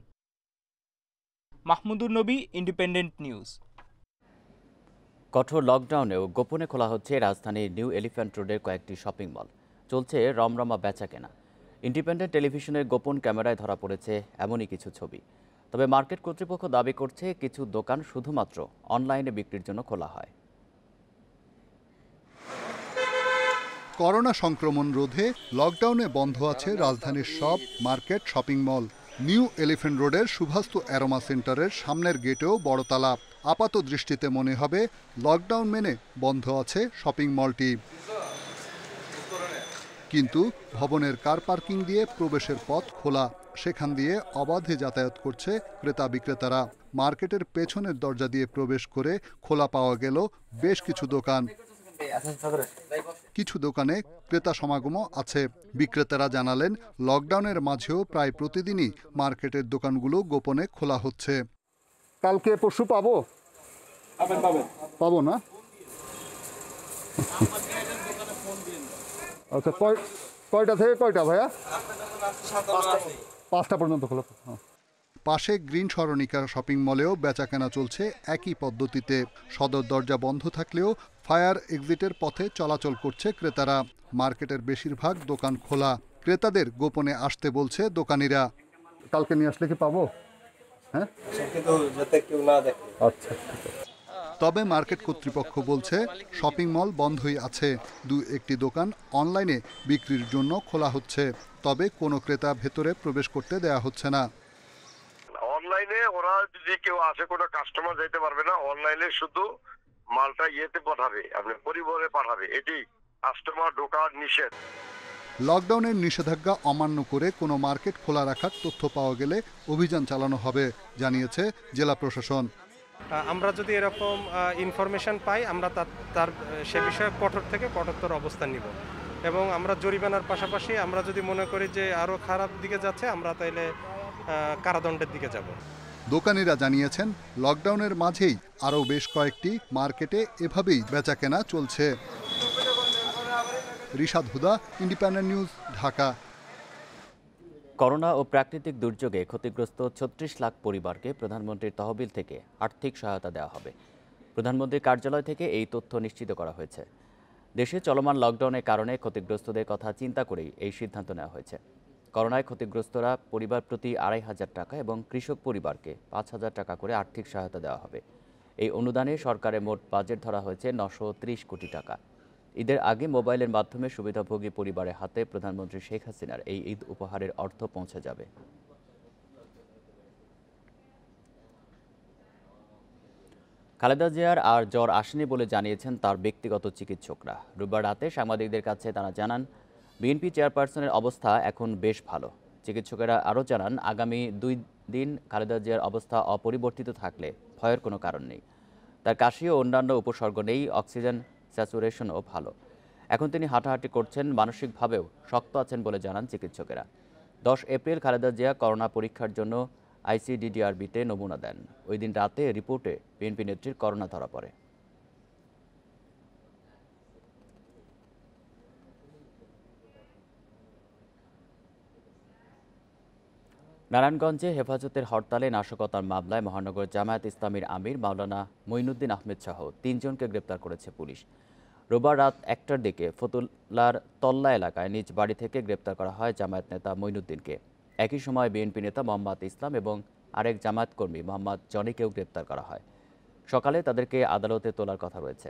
মাহমুদুর নবী, ইন্ডিপেন্ডেন্ট নিউজ। কঠোর লকডাউনেও গোপনে খোলা হচ্ছে রাজধানীর নিউ এলিফ্যান্ট রোডের কয়েকটি শপিং মল। চলছে রমরমা বেচাকেনা। ইন্ডিপেন্ডেন্ট টেলিভিশনের গোপন ক্যামেরায় ধরা পড়েছে এমনই কিছু ছবি। তবে মার্কেট কর্তৃপক্ষ দাবি করছে কিছু দোকান শুধুমাত্র অনলাইনে বিক্রির জন্য খোলা হয়। করোনা সংক্রমণ রোধে লকডাউনে বন্ধ আছে রাজধানীর সব market, shopping mall. New elephant রোডের সুভাস্তু অ্যারোমা সেন্টারের সামনের গেটেও বড় তালা। আপাত দৃষ্টিতে মনে হবে লকডাউন মেনে বন্ধ আছে শপিং মলটি, কিন্তু ভবনের কার পার্কিং দিয়ে প্রবেশের পথ খোলা। সেখান দিয়ে অবাধে যাতায়াত করছে ক্রেতা বিক্রেতারা। মার্কেটের পেছনের দরজা দিয়ে প্রবেশ করে খোলা পাওয়া গেল বেশ কিছু দোকান। কিছু দোকানে ক্রেতা সমাগমও আছে। বিক্রেতারা জানালেন, লকডাউনের মাঝেও প্রায় প্রতিদিনই মার্কেটের দোকানগুলো গোপনে খোলা হচ্ছে। কালকে পরশু পাবো না? আচ্ছা, কয়টা থেকে কয়টা ভাইয়া? 5টা পর্যন্ত খোলা। পাশে গ্রিন সরণিকা শপিং মলেও বেচাকেনা চলছে একই পদ্ধতিতে। সদর দরজা বন্ধ থাকলেও ফায়ার এক্সিটের পথে চলাচল করছে ক্রেতারা। মার্কেটের বেশিরভাগ দোকান খোলা। ক্রেতাদের গোপনে আসতে বলছে দোকানিরা। কালকে নিয়ে আসলে কি পাবো? হ্যাঁ, আচ্ছা। তবে মার্কেট কর্তৃপক্ষ বলছে শপিং মল বন্ধই আছে। 2-1টি দোকান অনলাইনে বিক্রির জন্য খোলা হচ্ছে, তবে কোনো ক্রেতা ভেতরে প্রবেশ করতে দেয়া হচ্ছে না। অনলাইনে ওরা যদি কেউ আসে, কোনো কাস্টমার যেতে পারবে না। অনলাইনে শুধু মালটা পাঠাবে, আপনি পরিবহনে পাঠাবে, এটি কাস্টমার ঢোকা নিষেধ। লকডাউনের নিষেধাজ্ঞা অমান্য করে কোনো মার্কেট খোলা রাখার তথ্য পাওয়া গেলে অভিযান চালানো হবে, জানিয়েছে জেলা প্রশাসন। আমরা যদি এরকম ইনফরমেশন পাই, আমরা তার সে বিষয়ে কঠোর থেকে কঠোরতর অবস্থান নিব এবং আমরা জরিমানার পাশাপাশি আমরা যদি মনে করি যে আরও খারাপ দিকে যাচ্ছে, আমরা তাইলে কারাদণ্ডের দিকে যাব। দোকানিরা জানিয়েছেন, লকডাউনের মাঝেই আরও বেশ কয়েকটি মার্কেটে এভাবেই বেচাকেনা চলছে। রিশাদ হুদা, ইন্ডিপেন্ডেন্ট নিউজ, ঢাকা। করোনা ও প্রাকৃতিক দুর্যোগে ক্ষতিগ্রস্ত ৩৬ লাখ পরিবারকে প্রধানমন্ত্রীর তহবিল থেকে আর্থিক সহায়তা দেওয়া হবে। প্রধানমন্ত্রীর কার্যালয় থেকে এই তথ্য নিশ্চিত করা হয়েছে। দেশে চলমান লকডাউনের কারণে ক্ষতিগ্রস্তদের কথা চিন্তা করেই এই সিদ্ধান্ত নেওয়া হয়েছে। করোনায় ক্ষতিগ্রস্তরা পরিবার প্রতি ২৫০০ টাকা এবং কৃষক পরিবারকে ৫০০০ টাকা করে আর্থিক সহায়তা দেওয়া হবে। এই অনুদানে সরকারের মোট বাজেট ধরা হয়েছে ৯৩০ কোটি টাকা। ঈদের আগে মোবাইলের মাধ্যমে সুবিধাভোগী পরিবারের হাতে প্রধানমন্ত্রী শেখ হাসিনার এই ঈদ উপহারের অর্থ পৌঁছে যাবে। খালেদা জিয়ার আর জ্বর আসেনি বলে জানিয়েছেন তার ব্যক্তিগত চিকিৎসকরা। রোববার রাতে সাংবাদিকদের কাছে তারা জানান, বিএনপি চেয়ারপারসনের অবস্থা এখন বেশ ভালো। চিকিৎসকেরা আরও জানান, আগামী 2 দিন খালেদা জিয়ার অবস্থা অপরিবর্তিত থাকলে ভয়ের কোনো কারণ নেই। তার কাশি ও অন্যান্য উপসর্গ নেই, অক্সিজেন স্যাচুরেশনও ভালো। এখন তিনি হাঁটাহাঁটি করছেন, মানসিকভাবেও শক্ত আছেন বলে জানান চিকিৎসকেরা। 10 এপ্রিল খালেদা জিয়া করোনা পরীক্ষার জন্য আইসিডিডিআরবিতে নমুনা দেন। ওই দিন রাতে রিপোর্টে বিএনপি নেত্রীর করোনা ধরা পড়ে। নারায়ণগঞ্জে হেফাজতের হরতালে নাশকতার মামলায় মহানগর জামায়াত ইসলামীর আমির মাওলানা মঈনুদ্দিন আহমেদ সহ 3 জনকে গ্রেপ্তার করেছে পুলিশ। রোববার রাত 1টার দিকে ফতুল্লার তল্লা এলাকায় নিজ বাড়ি থেকে গ্রেপ্তার করা হয় জামায়াত নেতা মঈনুদ্দিনকে। একই সময় বিএনপি নেতা মোহাম্মদ ইসলাম এবং আরেক জামায়াত কর্মী মোহাম্মদ জনিকেও গ্রেপ্তার করা হয়। সকালে তাদেরকে আদালতে তোলার কথা রয়েছে।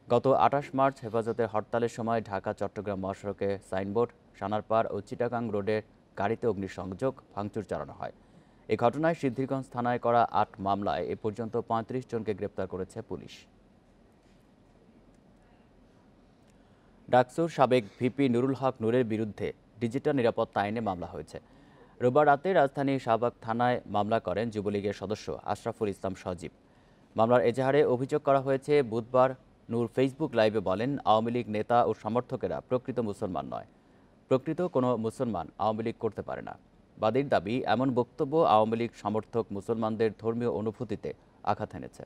গত 28 মার্চ হেফাজতের হরতালের সময় ঢাকা চট্টগ্রাম মহাসড়কে সাইনবোর্ড, সানারপাড় ও চিটাগাং রোডে গাড়িতে অগ্নিসংযোগ ভাঙচুর চালানো হয়। এই ঘটনায় সিদ্ধিরগঞ্জ থানায় করা 8 মামলায় এ পর্যন্ত 35 জনকে গ্রেপ্তার করেছে পুলিশ। ডাকসুর সাবেক ভিপি নুরুল হক নূরের বিরুদ্ধে ডিজিটাল নিরাপত্তা আইনে মামলা হয়েছে। রোববার রাতে রাজধানীর শাহবাগ থানায় মামলা করেন যুবলীগের সদস্য আশরাফুল ইসলাম সজীব। মামলার এজাহারে অভিযোগ করা হয়েছে, বুধবার নূর ফেসবুক লাইভে বলেন, আওয়ামী লীগ নেতা ও সমর্থকেরা প্রকৃত মুসলমান নয়। প্রকৃত কোনো মুসলমান আওয়ামী লীগ করতে পারে না। বাদীর দাবি, এমন বক্তব্য আওয়ামী লীগ সমর্থক মুসলমানদের ধর্মীয় অনুভূতিতে আঘাত এনেছে।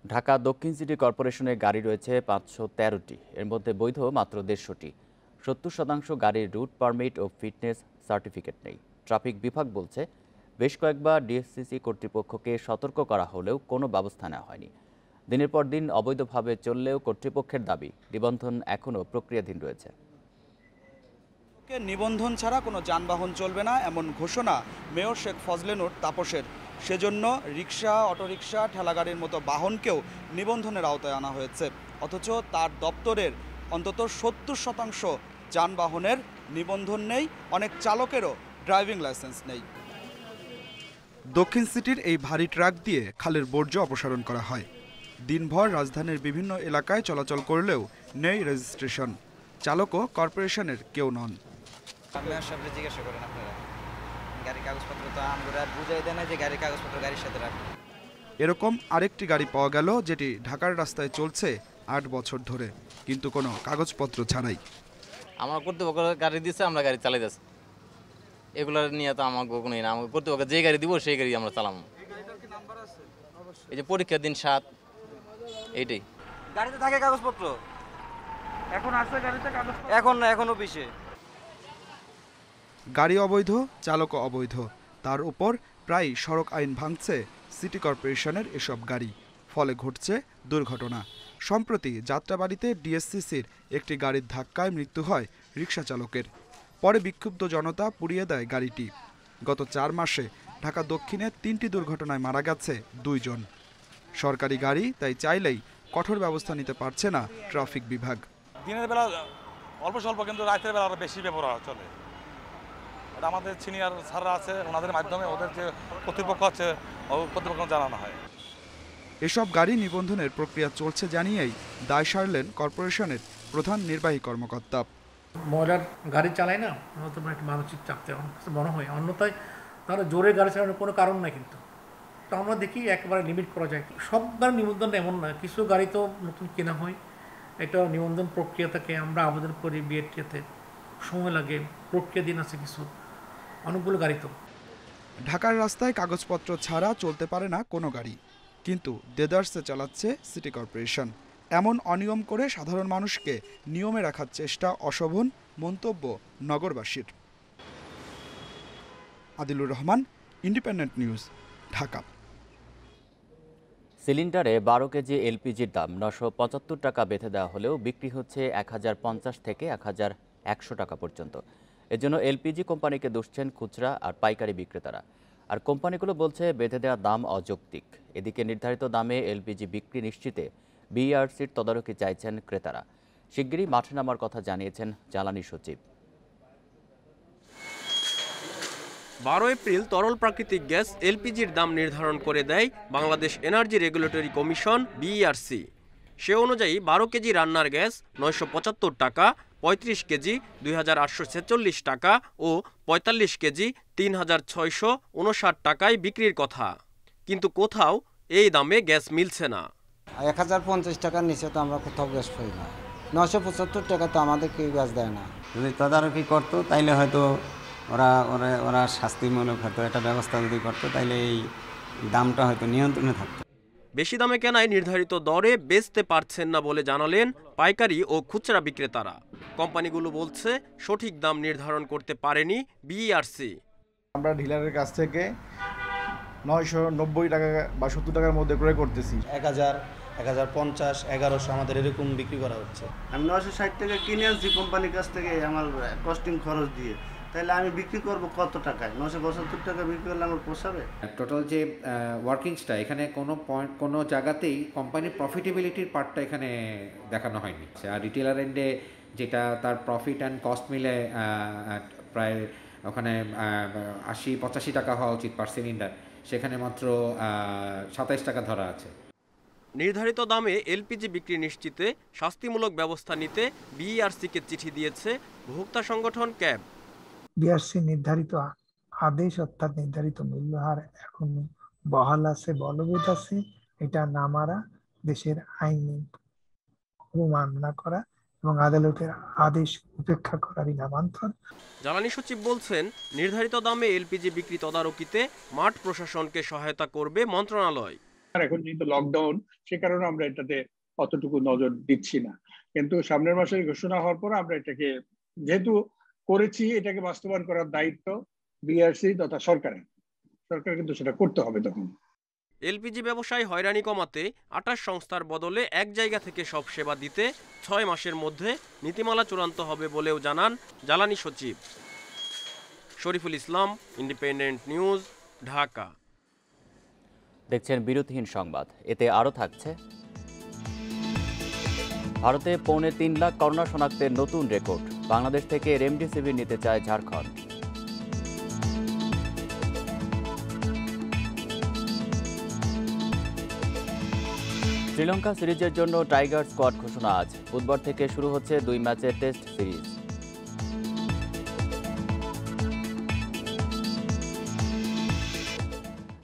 ঢাকা দক্ষিণ সিটি কর্পোরেশনের গাড়ি রয়েছে 513টি, এর মধ্যে বৈধ মাত্র 150টি। 70% গাড়ির রুট পারমিট ও ফিটনেস সার্টিফিকেট নেই। ট্রাফিক বিভাগ বলছে, বেশ কয়েকবার ডিএসসিসি কর্তৃপক্ষকে সতর্ক করা হলেও কোনো ব্যবস্থা নেওয়া হয়নি। দিনের পর দিন অবৈধভাবে চললেও কর্তৃপক্ষের দাবি নিবন্ধন এখনও প্রক্রিয়াধীন রয়েছে। নিবন্ধন ছাড়া কোনো যানবাহন চলবে না এমন ঘোষণা মেয়র শেখ ফজলে নূর তাপসের। সেজন্য রিকশা, অটোরিকশা, ঠেলাগাড়ির মতো বাহনকেও নিবন্ধনের আওতায় আনা হয়েছে। অথচ তার দপ্তরের অন্তত 70% যানবাহনের নিবন্ধন নেই, অনেক চালকেরও ড্রাইভিং লাইসেন্স নেই। দক্ষিণ সিটির এই ভারী ট্রাক দিয়ে খালের বর্জ্য অপসারণ করা হয়। দিনভর রাজধানীর বিভিন্ন এলাকায় চলাচল করলেও নেই রেজিস্ট্রেশন। চালকও কর্পোরেশনের কেউ নন। জিজ্ঞাসা করেন আপনারা, গাড়ির কাগজপত্র তো আমরা বুঝাই দেয় না যে গাড়ির কাগজপত্র গাড়ির সাথে রাখবেন। এরকম আরেকটি গাড়ি পাওয়া গেল যেটি ঢাকার রাস্তায় চলছে 8 বছর ধরে, কিন্তু কোনো কাগজপত্র ছাড়াই। আমার কর্তৃপক্ষ গাড়ি দিচ্ছে, আমরা গাড়ি চালাই যাচ্ছি। এগুলো নিয়ে তো আমাকে কোনো না, আমাকে কর্তৃপক্ষ যে গাড়ি দিব সেই গাড়ি আমরা চালাম। এই যে পরীক্ষার দিন 7, এইটাই গাড়িতে থাকে কাগজপত্র। এখন আছে গাড়িতে কাগজপত্র? এখন না, এখন অফিসে। গাড়ি অবৈধ, চালকও অবৈধ, তার উপর প্রায় সড়ক আইন ভাঙছে সিটি কর্পোরেশনের এসব গাড়ি। ফলে ঘটছে দুর্ঘটনা। সম্প্রতি যাত্রাবাড়িতে ডিএসসিসির একটি গাড়ির ধাক্কায় মৃত্যু হয় রিকশা চালকের। পরে বিক্ষুব্ধ জনতা পুড়িয়ে দেয় গাড়িটি। গত 4 মাসে ঢাকা দক্ষিণে 3টি দুর্ঘটনায় মারা গেছে 2 জন। সরকারি গাড়ি তাই চাইলেই কঠোর ব্যবস্থা নিতে পারছে না ট্রাফিক বিভাগ। দিনের বেলা অল্প স্বল্প, কিন্তু রাতের বেলা আরো বেশি ব্যবহার চলে। এটা আমাদের সিনিয়র স্যাররা আছে, ওনাদের মাধ্যমে ওদের যে কর্তৃপক্ষ আছে কর্তৃপক্ষ জানানো হয়। এসব গাড়ি নিবন্ধনের প্রক্রিয়া চলছে জানিয়েই দায় সারলেন কর্পোরেশনের প্রধান নির্বাহী কর্মকর্তা। ময়লার গাড়ি চালায় না, তোমার একটা মানসিক চাপতে মনে হয়। অন্যথায় তাহলে জোরে গাড়ি চালানোর কোনো কারণ নাই, কিন্তু তো আমরা দেখি একেবারে লিমিট করা যায়। সব গাড়ি নিবন্ধন এমন না, কিছু গাড়ি তো নতুন কেনা হয়, এটা নিবন্ধন প্রক্রিয়া থাকে। আমরা আবেদন করি বিএটিতে, সময় লাগে, প্রক্রিয়া দিন আছে কিছু, অনেকগুলো গাড়ি তো। ঢাকার রাস্তায় কাগজপত্র ছাড়া চলতে পারে না কোনো গাড়ি, কিন্তু দেদারসে চালাচ্ছে সিটি কর্পোরেশন। এমন অনিয়ম করে সাধারণ মানুষকে নিয়মে রাখার চেষ্টা অশোভন মন্তব্য নগরবাসীর। Adilur Rahman, independent news, Dhaka. সিলিন্ডারে 12 কেজি এলপিজির দাম 975 টাকা বেঁধে দেওয়া হলেও বিক্রি হচ্ছে 1050 থেকে 1100 টাকা পর্যন্ত। এজন্য এলপিজি কোম্পানিকে দুষছেন খুচরা আর পাইকারি বিক্রেতারা। আর কোম্পানিগুলো বলছে বেঁধে দেওয়া দাম অযৌক্তিক। এদিকে নির্ধারিত দামে এলপিজি বিক্রি নিশ্চিতে বিইআরসির তদারকি চাইছেন ক্রেতারা। শিগগিরই মাঠে নামার কথা জানিয়েছেন জ্বালানি সচিব। 12 এপ্রিল তরল প্রাকৃতিক গ্যাস এলপিজির দাম নির্ধারণ করে দেয় Bangladesh energy regulatory commission BERC. সে অনুযায়ী 12 কেজি রান্নার গ্যাস 975 টাকা, 35 কেজি 2846 টাকা ও 45 কেজি 3659 টাকায় বিক্রির কথা। কিন্তু কোথাও এই দামে গ্যাস মিলছে না। 1050 টাকার নিচে তো আমরা কোথাও গ্যাস পাই না। 975 টাকা তো আমাদের কেউ গ্যাস দেয় না। যদি তদারকি করতো তাইলে হয়তো ওরা শাস্তিমূলক হয়তো একটা ব্যবস্থা যদি করতো, তাইলে এই দামটা হয়তো নিয়ন্ত্রণে থাকতো। বেশি দামে কেনায় নির্ধারিত দরে বেচতে পারছেন না বলে জানালেন পাইকারি ও খুচরা বিক্রেতারা। কোম্পানিগুলো বলছে সঠিক দাম নির্ধারণ করতে পারেনি বিইআরসি। আমরা ডিলারের কাছ থেকে 990 টাকা বা 70 টাকার মধ্যে ক্রয় করতেছি। 1000, 1050, 1100 আমাদের এরকম বিক্রি করা হচ্ছে। আমি 960 টাকা কিনে আনছি কোম্পানির কাছ থেকে আমার কস্টিং খরচ দিয়ে, তাহলে আমি বিক্রি করব কত টাকায়? 975 টাকা বিক্রি করলে আমার পোষাবে? টোটাল যে ওয়ার্কিংসটা এখানে কোনো জায়গাতেই কোম্পানির প্রফিটেবিলিটির পার্টটা এখানে দেখানো হয়নি। আর রিটেলার এন্ডে যেটা তার প্রফিট অ্যান্ড কস্ট মিলে প্রায় ওখানে 80-85 টাকা হওয়া উচিত পার সিলিন্ডার, সেখানে মাত্র 27 টাকা ধরা আছে। নির্ধারিত দামে এলপিজি বিক্রি নিশ্চিতে শাস্তিমূলক ব্যবস্থা নিতে বিইআরসিকে চিঠি দিয়েছে ভোক্তা সংগঠন ক্যাব। বিইআরসি নির্ধারিত আদেশ অর্থাৎ নির্ধারিত মূল্যহার এখনো বহাল আছে, বলবৎ আছে। এটা না মারা, দেশের আইনি অবমাননা করা এবং আদালতের আদেশ উপেক্ষা করারই নামান্তর। জ্বালানি সচিব বলছেন, নির্ধারিত দামে এলপিজি বিক্রি তদারকিতে মাঠ প্রশাসনকে সহায়তা করবে মন্ত্রণালয়। এখন যেহেতু লকডাউন, সে কারণে আমরা এটাতে অতটুকু নজর দিচ্ছি না, কিন্তু সামনের মাসের ঘোষণা হওয়ার পর আমরা এটাকে যেহেতু করেছি, এটাকে বাস্তবায়ন করার দায়িত্ব বিইআরসি তথা সরকারের। সরকার কিন্তু সেটা করতে হবে তখন। এলপিজি ব্যবসায় হয়রানি কমাতে 28 সংস্থার বদলে এক জায়গা থেকে সব সেবা দিতে 6 মাসের মধ্যে নীতিমালা চূড়ান্ত হবে বলেও জানান জ্বালানি সচিব। Shariful Islam, independent news, Dhaka. দেখছেন বিরতিহীন সংবাদ, এতে আরও থাকছে। ভারতে 3.25 লাখ করোনা শনাক্তের নতুন রেকর্ড। বাংলাদেশ থেকে রেমডেসিভির নিতে চায় ঝাড়খণ্ড। শ্রীলঙ্কা সিরিজের জন্য টাইগার স্কোয়াড ঘোষণা আজ। বুধবার থেকে শুরু হচ্ছে 2 ম্যাচের টেস্ট সিরিজ।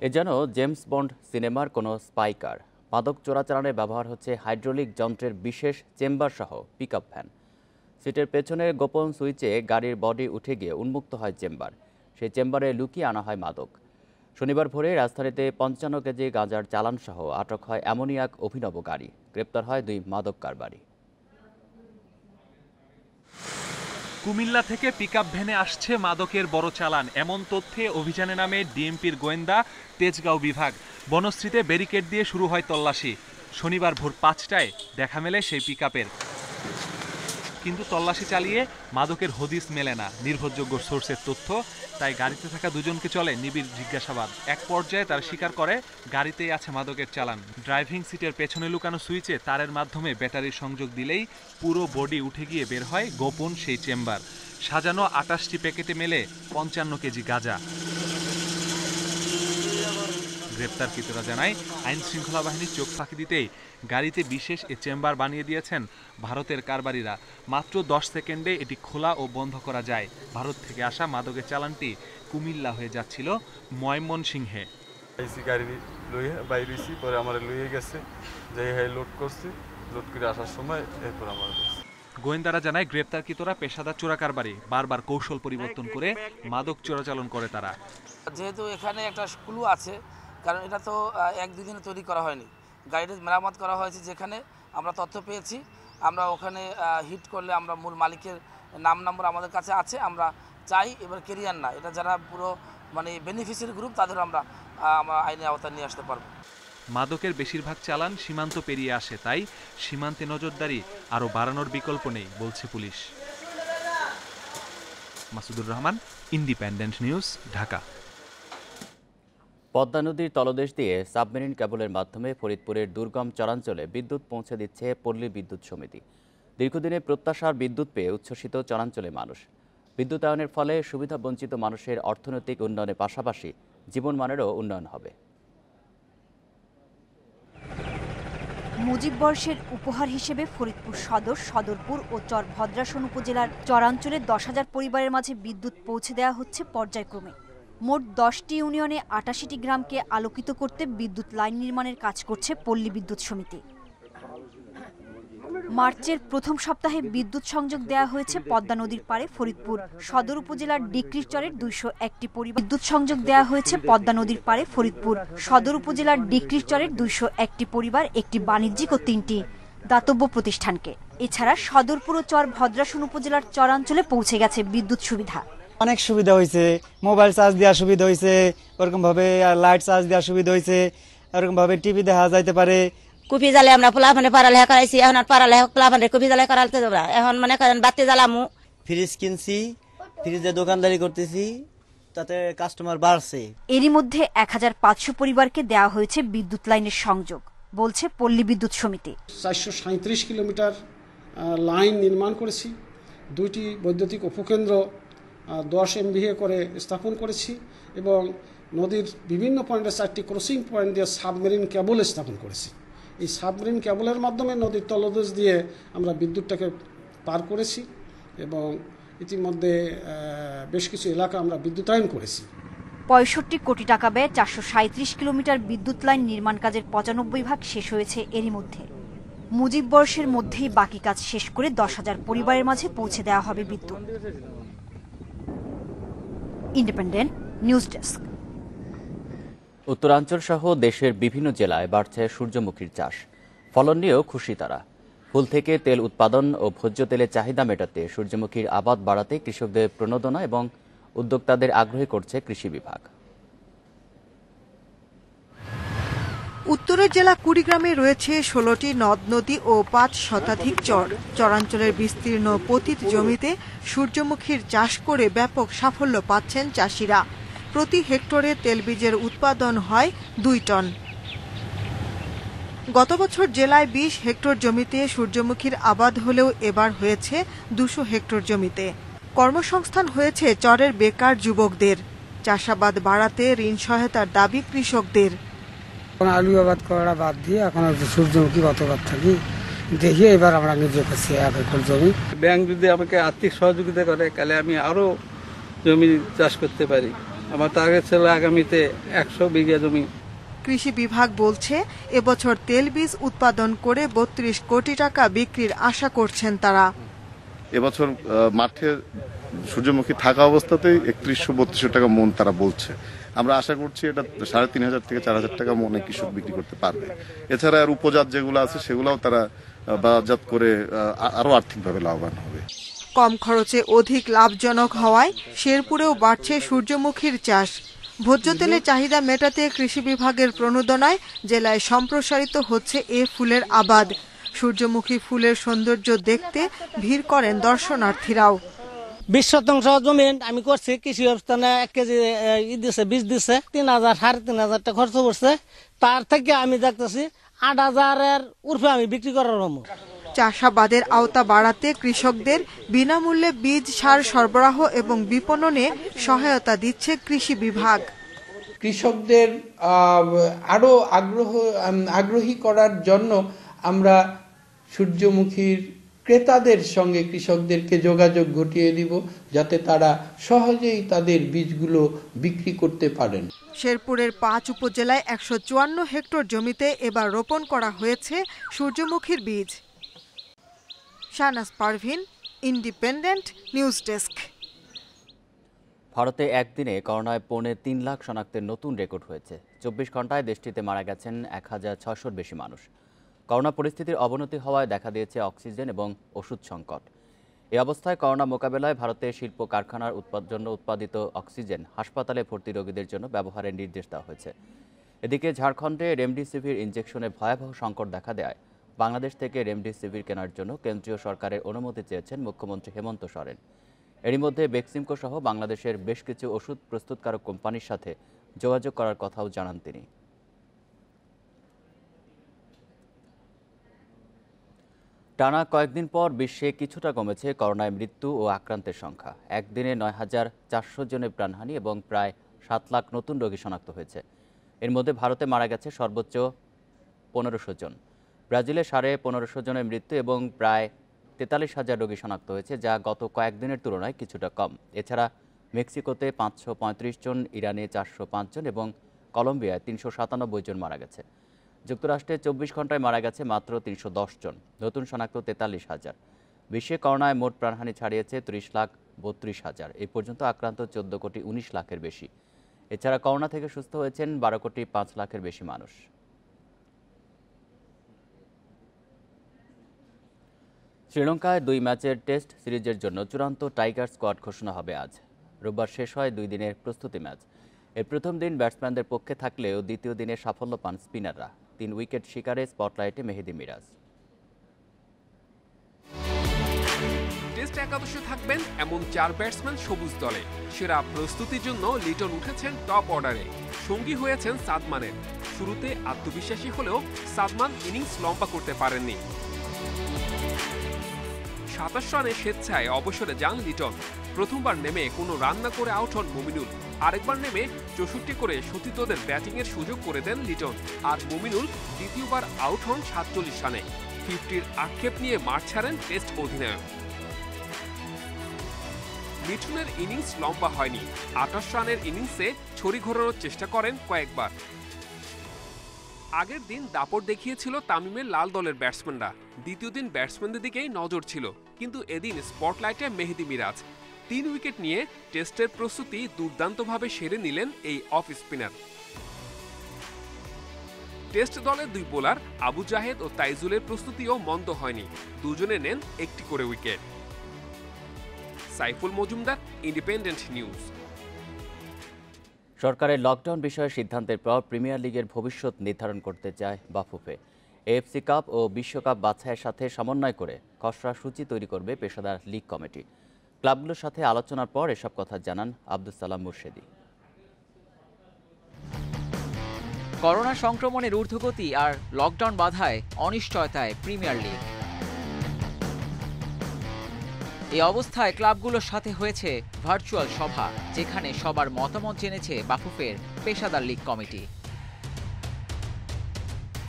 এ যেন জেমস বন্ড সিনেমার কোনো স্পাইকার। মাদক চোরাচালানে ব্যবহার হচ্ছে হাইড্রোলিক যন্ত্রের বিশেষ চেম্বার সহ পিকআপ ভ্যান। সিটের পেছনের গোপন সুইচে গাড়ির বডি উঠে গিয়ে উন্মুক্ত হয় চেম্বার। সেই চেম্বারে লুকিয়ে আনা হয় মাদক। শনিবার ভোরে রাজধানীতে 55 কেজি গাঁজার চালান সহ আটক হয় এমনই এক অভিনব গাড়ি। গ্রেপ্তার হয় 2 মাদক কারবারি। কুমিল্লা থেকে পিকআপ ভ্যানে আসছে মাদকের বড় চালান, এমন তথ্যে অভিযানে নামে ডিএমপির গোয়েন্দা তেজগাঁও বিভাগ। বনশ্রীতে ব্যারিকেড দিয়ে শুরু হয় তল্লাশি। শনিবার ভোর 5টায় দেখা মেলে সেই পিকআপের, কিন্তু তল্লাশি চালিয়ে মাদকের হদিস মেলে না। নির্ভরযোগ্য সোর্সের তথ্য, তাই গাড়িতে থাকা দুজনকে চলে নিবিড় জিজ্ঞাসাবাদ। এক পর্যায়ে তারা স্বীকার করে গাড়িতেই আছে মাদকের চালান। ড্রাইভিং সিটের পেছনে লুকানো সুইচে তারের মাধ্যমে ব্যাটারির সংযোগ দিলেই পুরো বডি উঠে গিয়ে বের হয় গোপন সেই চেম্বার। সাজানো 28টি প্যাকেটে মেলে 55 কেজি গাঁজা। গ্রেপ্তারকৃতরা জানায়, আইন শৃঙ্খলা বাহিনীর চোখ ফাঁকি দিতেই গাড়িতে বিশেষ এ চেম্বার বানিয়ে দিয়েছেন ভারতের কারবারিরা। মাত্র 10 সেকেন্ডে এটি খোলা ও বন্ধ করা যায়। ভারত থেকে আসা মাদকের চালানটি কুমিল্লা হয়ে যাচ্ছিল ময়মনসিংহে। গাড়ি লইয়ে বাইরেছি, পরে আমার লইয়ে গেছে, যাই লোড করছি, লোড করে আসার সময় এরপর আমার। গোয়েন্দারা জানায়, গ্রেপ্তারকৃতরা পেশাদার চোরা কারবারি। বারবার কৌশল পরিবর্তন করে মাদক চোরাচালান করে তারা। যেহেতু এখানে একটা ক্লু আছে, কারণ এটা তো 1-2 দিনে তৈরি করা হয়নি, গাড়িটা মেরামত করা হয়েছে। যেখানে আমরা তথ্য পেয়েছি, আমরা ওখানে হিট করলে আমরা মূল মালিকের নাম নম্বর আমাদের কাছে আছে। আমরা চাই এবার কেরিয়ার না, এটা যারা পুরো মানে বেনিফিশিয়ারি গ্রুপ, তাদের আমরা আইনের আওতায় নিয়ে আসতে পারবো। মাদকের বেশিরভাগ চালান সীমান্ত পেরিয়ে আসে, তাই সীমান্তে নজরদারি আরও বাড়ানোর বিকল্প নেই বলছে police. Masudur Rahman, independent news, Dhaka. Padma নদীর তলদেশ দিয়ে সাবমেরিন কেবলের মাধ্যমে ফরিদপুরের দুর্গম চরাঞ্চলে বিদ্যুৎ পৌঁছে দিচ্ছে পল্লী বিদ্যুৎ সমিতি। দীর্ঘদিনের প্রত্যাশার বিদ্যুৎ পেয়ে উচ্ছ্বসিত চরাঞ্চলে মানুষ। বিদ্যুতায়নের ফলে সুবিধাবঞ্চিত মানুষের অর্থনৈতিক উন্নয়নের পাশাপাশি জীবনমানেরও উন্নয়ন হবে। মুজিব বর্ষের উপহার হিসেবে ফরিদপুর সদর, সদরপুর ও চর ভদ্রাসন উপজেলার চরাঞ্চলের 10,000 পরিবারের মাঝে বিদ্যুৎ পৌঁছে দেওয়া হচ্ছে পর্যায়ক্রমে। মোট 10টি ইউনিয়নে 88টি গ্রামকে আলোকিত করতে বিদ্যুৎ লাইন নির্মাণের কাজ করছে পল্লী বিদ্যুৎ সমিতি। মার্চের প্রথম সপ্তাহে বিদ্যুৎ সংযোগ দেওয়া হয়েছে পদ্মা নদীর পাড়ে ফরিদপুর সদর উপজেলার ডিক্রির চরের 201টি পরিবার। বিদ্যুৎ সংযোগ দেওয়া হয়েছে পদ্মা নদীর পাড়ে ফরিদপুর সদর উপজেলার ডিক্রির চরের 201টি পরিবার, একটি বাণিজ্যিক ও 3টি দাতব্য প্রতিষ্ঠানকে। এছাড়া সদরপুর ও চর ভদ্রাসন উপজেলার চরাঞ্চলে পৌঁছে গেছে বিদ্যুৎ সুবিধা। অনেক সুবিধা হয়েছে, মোবাইল চার্জ দেওয়ার সুবিধা হয়েছে, ওরকম ভাবে লাইট চার্জ দেওয়ার সুবিধা হয়েছে, ওরকম ভাবে টিভি দেখা যাইতে পারে। কুপি জ্বালে আমরা পোলাপানে পড়ালেখা করাইছি, এখন আর পড়ালেখা পোলাপানে কুপি জ্বালে করাতে যাবো, এখন মনে করেন বাতি জ্বালামু। ফ্রিজ কিনছি, ফ্রিজে দোকানদারি করতেছি, তাতে কাস্টমার বাড়ছে। এরই মধ্যে 1500 পরিবারকে দেওয়া হয়েছে বিদ্যুৎ লাইনের সংযোগ, বলছে পল্লী বিদ্যুৎ সমিতি। 437 কিলোমিটার লাইন নির্মাণ করেছি, 2টি বৈদ্যুতিক উপকেন্দ্র 10 MVA করে স্থাপন করেছি এবং নদীর বিভিন্ন পয়েন্টে 4টি ক্রসিং পয়েন্ট দিয়ে সাবমেরিন কেবল স্থাপন করেছি। এই সাবমেরিন কেবলের মাধ্যমে নদীর তলদেশ দিয়ে আমরা বিদ্যুৎটাকে পার করেছি এবং ইতিমধ্যে বেশ কিছু এলাকা আমরা বিদ্যুতায়ন করেছি। 65 কোটি টাকা ব্যয়ে 437 কিলোমিটার বিদ্যুৎ লাইন নির্মাণ কাজের 95 ভাগ শেষ হয়েছে এরই মধ্যে। মুজিব বর্ষের মধ্যেই বাকি কাজ শেষ করে 10,000 পরিবারের মাঝে পৌঁছে দেওয়া হবে বিদ্যুৎ। Independent news desk. উত্তরাঞ্চল সহ দেশের বিভিন্ন জেলায় বাড়ছে সূর্যমুখীর চাষ। ফলন নিয়েও খুশি তারা। ফুল থেকে তেল উৎপাদন ও ভোজ্য তেলের চাহিদা মেটাতে সূর্যমুখীর আবাদ বাড়াতে কৃষকদের প্রণোদনা এবং উদ্যোক্তাদের আগ্রহী করছে কৃষি বিভাগ। উত্তরের জেলা কুড়িগ্রামে রয়েছে ১৬টি নদ নদী ও ৫ শতাধিক চর। চরাঞ্চলের বিস্তীর্ণ পতিত জমিতে সূর্যমুখীর চাষ করে ব্যাপক সাফল্য পাচ্ছেন চাষিরা। প্রতি হেক্টরে তেলবীজের উৎপাদন হয় ২ টন। গত বছর জেলায় ২০ হেক্টর জমিতে সূর্যমুখীর আবাদ হলেও এবার হয়েছে ২০০ হেক্টর জমিতে। কর্মসংস্থান হয়েছে চরের বেকার যুবকদের। চাষাবাদ বাড়াতে ঋণ সহায়তার দাবি কৃষকদের। আলু আবাদ করা বাদ দিয়ে এখন সূর্যমুখী গতবার থাকি দেখি এবার আমরা নিজে পাচ্ছি ১ একর জমি। ব্যাংক যদি আমাকে আর্থিক সহযোগিতা করে তাহলে আমি আরো জমি চাষ করতে পারি। আমার টার্গেট ছিল আগামীতে ১০০ বিঘা জমি। কৃষি বিভাগ বলছে এবছর তেলবীজ উৎপাদন করে ৩২ কোটি টাকা বিক্রির আশা করছেন তারা। এবছর মাঠে সূর্যমুখী থাকা অবস্থাতেই ৩১০০-৩২০০ টাকা মন তারা বলছে। আমরা আশা করছি এটা ৩৫০০ থেকে ৪০০০ টাকা মনে কৃষক বিক্রি করতে পারবে। এছাড়া আর উপজাত যেগুলো আছে সেগুলোও তারা বাজারজাত করে আরো আর্থিকভাবে লাভবান হবে। কম খরচে অধিক লাভজনক হওয়ায় শেরপুরেও বাড়ছে সূর্যমুখীর চাষ। ভোজ্য তেলের চাহিদা মেটাতে কৃষি বিভাগের প্রণোদনায় জেলায় সম্প্রসারিত হচ্ছে এ ফুলের আবাদ। সূর্যমুখী ফুলের সৌন্দর্য দেখতে ভিড় করেন দর্শনার্থীরাও। ২০ শতাংশ জমি আমি করছি, কৃষি অবস্থানে ১ কেজি দিচ্ছে, বীজ দিচ্ছে ৩,০০০ ৩,৫০০ টাকা খরচ করছে। তার থেকে আমি দেখতেছি ৮,০০০-এর উর্ফে আমি বিক্রি করার জন্য। চাষাবাদের আওতা বাড়াতে কৃষকদের বিনামূল্যে বীজ, সার সরবরাহ এবং বিপণনে সহায়তা দিচ্ছে কৃষি বিভাগ। কৃষকদের আরো আগ্রহী করার জন্য আমরা সূর্যমুখীর ক্রেতাদের সঙ্গে কৃষকদেরকে যোগাযোগ ঘটিয়ে দিব, যাতে তারা সহজেই তাদের বীজগুলো বিক্রি করতে পারেন। শেরপুরের ৫ উপজেলায় ১৫৪ হেক্টর জমিতে এবার রোপণ করা হয়েছে সূর্যমুখীর বীজ। Shahnaz Parvin, independent news desk. ভারতে একদিনে করোনায় ৩.৫ লাখ শনাক্তের নতুন রেকর্ড হয়েছে। ২৪ ঘন্টায় দেশটিতে মারা গেছেন ১,৬০০-র বেশি মানুষ। করোনা পরিস্থিতির অবনতি হওয়ায় দেখা দিয়েছে অক্সিজেন এবং ওষুধ সংকট। এই অবস্থায় করোনা মোকাবেলায় ভারতে শিল্প কারখানার জন্য উৎপাদিত অক্সিজেন হাসপাতালে ভর্তি রোগীদের জন্য ব্যবহারের নির্দেশ দেওয়া হয়েছে। এদিকে ঝাড়খণ্ডে রেমডেসিভির ইনজেকশনে ভয়াবহ সংকট দেখা দেয় বাংলাদেশ থেকে রেমডেসিভির কেনার জন্য কেন্দ্রীয় সরকারের অনুমতি চেয়েছেন মুখ্যমন্ত্রী হেমন্ত সোরেন। এরই মধ্যে বেক্সিমকো সহ বাংলাদেশের বেশ কিছু ওষুধ প্রস্তুতকারক কোম্পানির সাথে যোগাযোগ করার কথাও জানান তিনি। টানা কয়েকদিন পর বিশ্বে কিছুটা কমেছে করোনায় মৃত্যু ও আক্রান্তের সংখ্যা। একদিনে ৯,৪০০ জনের প্রাণহানি এবং প্রায় ৭ লাখ নতুন রোগী শনাক্ত হয়েছে। এর মধ্যে ভারতে মারা গেছে সর্বোচ্চ ১৫০০ জন। ব্রাজিলে ১৫০০ জনের মৃত্যু এবং প্রায় ৪৩,০০০ রোগী শনাক্ত হয়েছে, যা গত কয়েকদিনের তুলনায় কিছুটা কম। এছাড়া মেক্সিকোতে ৫৩৫ জন, ইরানে ৪০৫ জন এবং কলম্বিয়ায় ৩৯৭ জন মারা গেছে। যুক্তরাষ্ট্রে ২৪ ঘন্টায় মারা গেছে মাত্র ৩১০ জন। নতুন শনাক্ত ৪৩,০০০। বিশ্বে করোনায় মোট প্রাণহানি ছাড়িয়েছে ৩০,৩২,০০০। এই পর্যন্ত আক্রান্ত ১৪,১৯,০০,০০০ লাখের বেশি। এছাড়া করোনা থেকে সুস্থ হয়েছেন ১২,৫ লাখের বেশি মানুষ। শ্রীলঙ্কায় ২ ম্যাচের টেস্ট সিরিজের জন্য চূড়ান্ত টাইগার স্কোয়াড ঘোষণা হবে আজ। রোববার শেষ হয় ২ দিনের প্রস্তুতি ম্যাচ। এর প্রথম দিন ব্যাটসম্যানদের পক্ষে থাকলেও দ্বিতীয় দিনে সাফল্য পান স্পিনাররা। ৩ উইকেট শিকারে স্পটলাইটে মেহেদী মিরাজ। টেস্ট একাদশে থাকবেন এমন ৪ ব্যাটসম্যান সবুজ দলে। সেরা প্রস্তুতির জন্য লিটন উঠেছেন টপ অর্ডারে, সঙ্গী হয়েছেন সাদমানের। শুরুতে আত্মবিশ্বাসী হলেও সাদমান ইনিংস লম্বা করতে পারেননি। ২৭ রানে স্বেচ্ছায় অবসরে যান লিটন। প্রথমবার নেমে কোনো রান না করে আউট হন মুমিনুল। আরেকবার নেমে ৬৪ করে সতীর্থদের ব্যাটিংয়ের সুযোগ করে দেন লিটন। আর মুমিনুল দ্বিতীয়বার আউট হন ৪৭ রানে। 50-র আক্ষেপ নিয়ে মাঠ ছাড়েন টেস্ট অধিনায়ক। মিঠুনের ইনিংস লম্বা হয়নি। ২৮ রানের ইনিংসে ছড়ি ঘোরানোর চেষ্টা করেন কয়েকবার। আগের দিন দাপট দেখিয়েছিল তামিমের লাল দলের ব্যাটসম্যানরা। দ্বিতীয় দিন ব্যাটসম্যানদের দিকেই নজর ছিল, কিন্তু এদিন স্পটলাইটে মেহেদী মিরাজ। ৩ উইকেট নিয়ে টেস্টের প্রস্তুতি দুর্দান্তভাবে সেরে নিলেন এই অফ স্পিনার। টেস্ট দলের ২ বোলার আবু জাহেদ ও তাইজুলের প্রস্তুতিও মন্দ হয়নি। দুজনে নেন ১টি করে wicket. Saiful Majumdar, independent news. সরকারের লকডাউন বিষয়ে সিদ্ধান্তের পর প্রিমিয়ার লিগের ভবিষ্যৎ নির্ধারণ করতে চায় বাফুফে। এএফসি কাপ ও বিশ্বকাপ বাছাইয়ের সাথে সমন্বয় করে খসড়া সূচি তৈরি করবে পেশাদার লিগ কমিটি। ক্লাবগুলোর সাথে আলোচনার পর এসব কথা জানান আব্দুস সালাম মুর্শেদি। করোনা সংক্রমণের ঊর্ধ্বগতি আর লকডাউন বাধায় অনিশ্চয়তায় প্রিমিয়ার লিগ। এই অবস্থায় ক্লাবগুলোর সাথে হয়েছে ভার্চুয়াল সভা, যেখানে সবার মতামত জেনেছে বাফুফের পেশাদার লিগ কমিটি।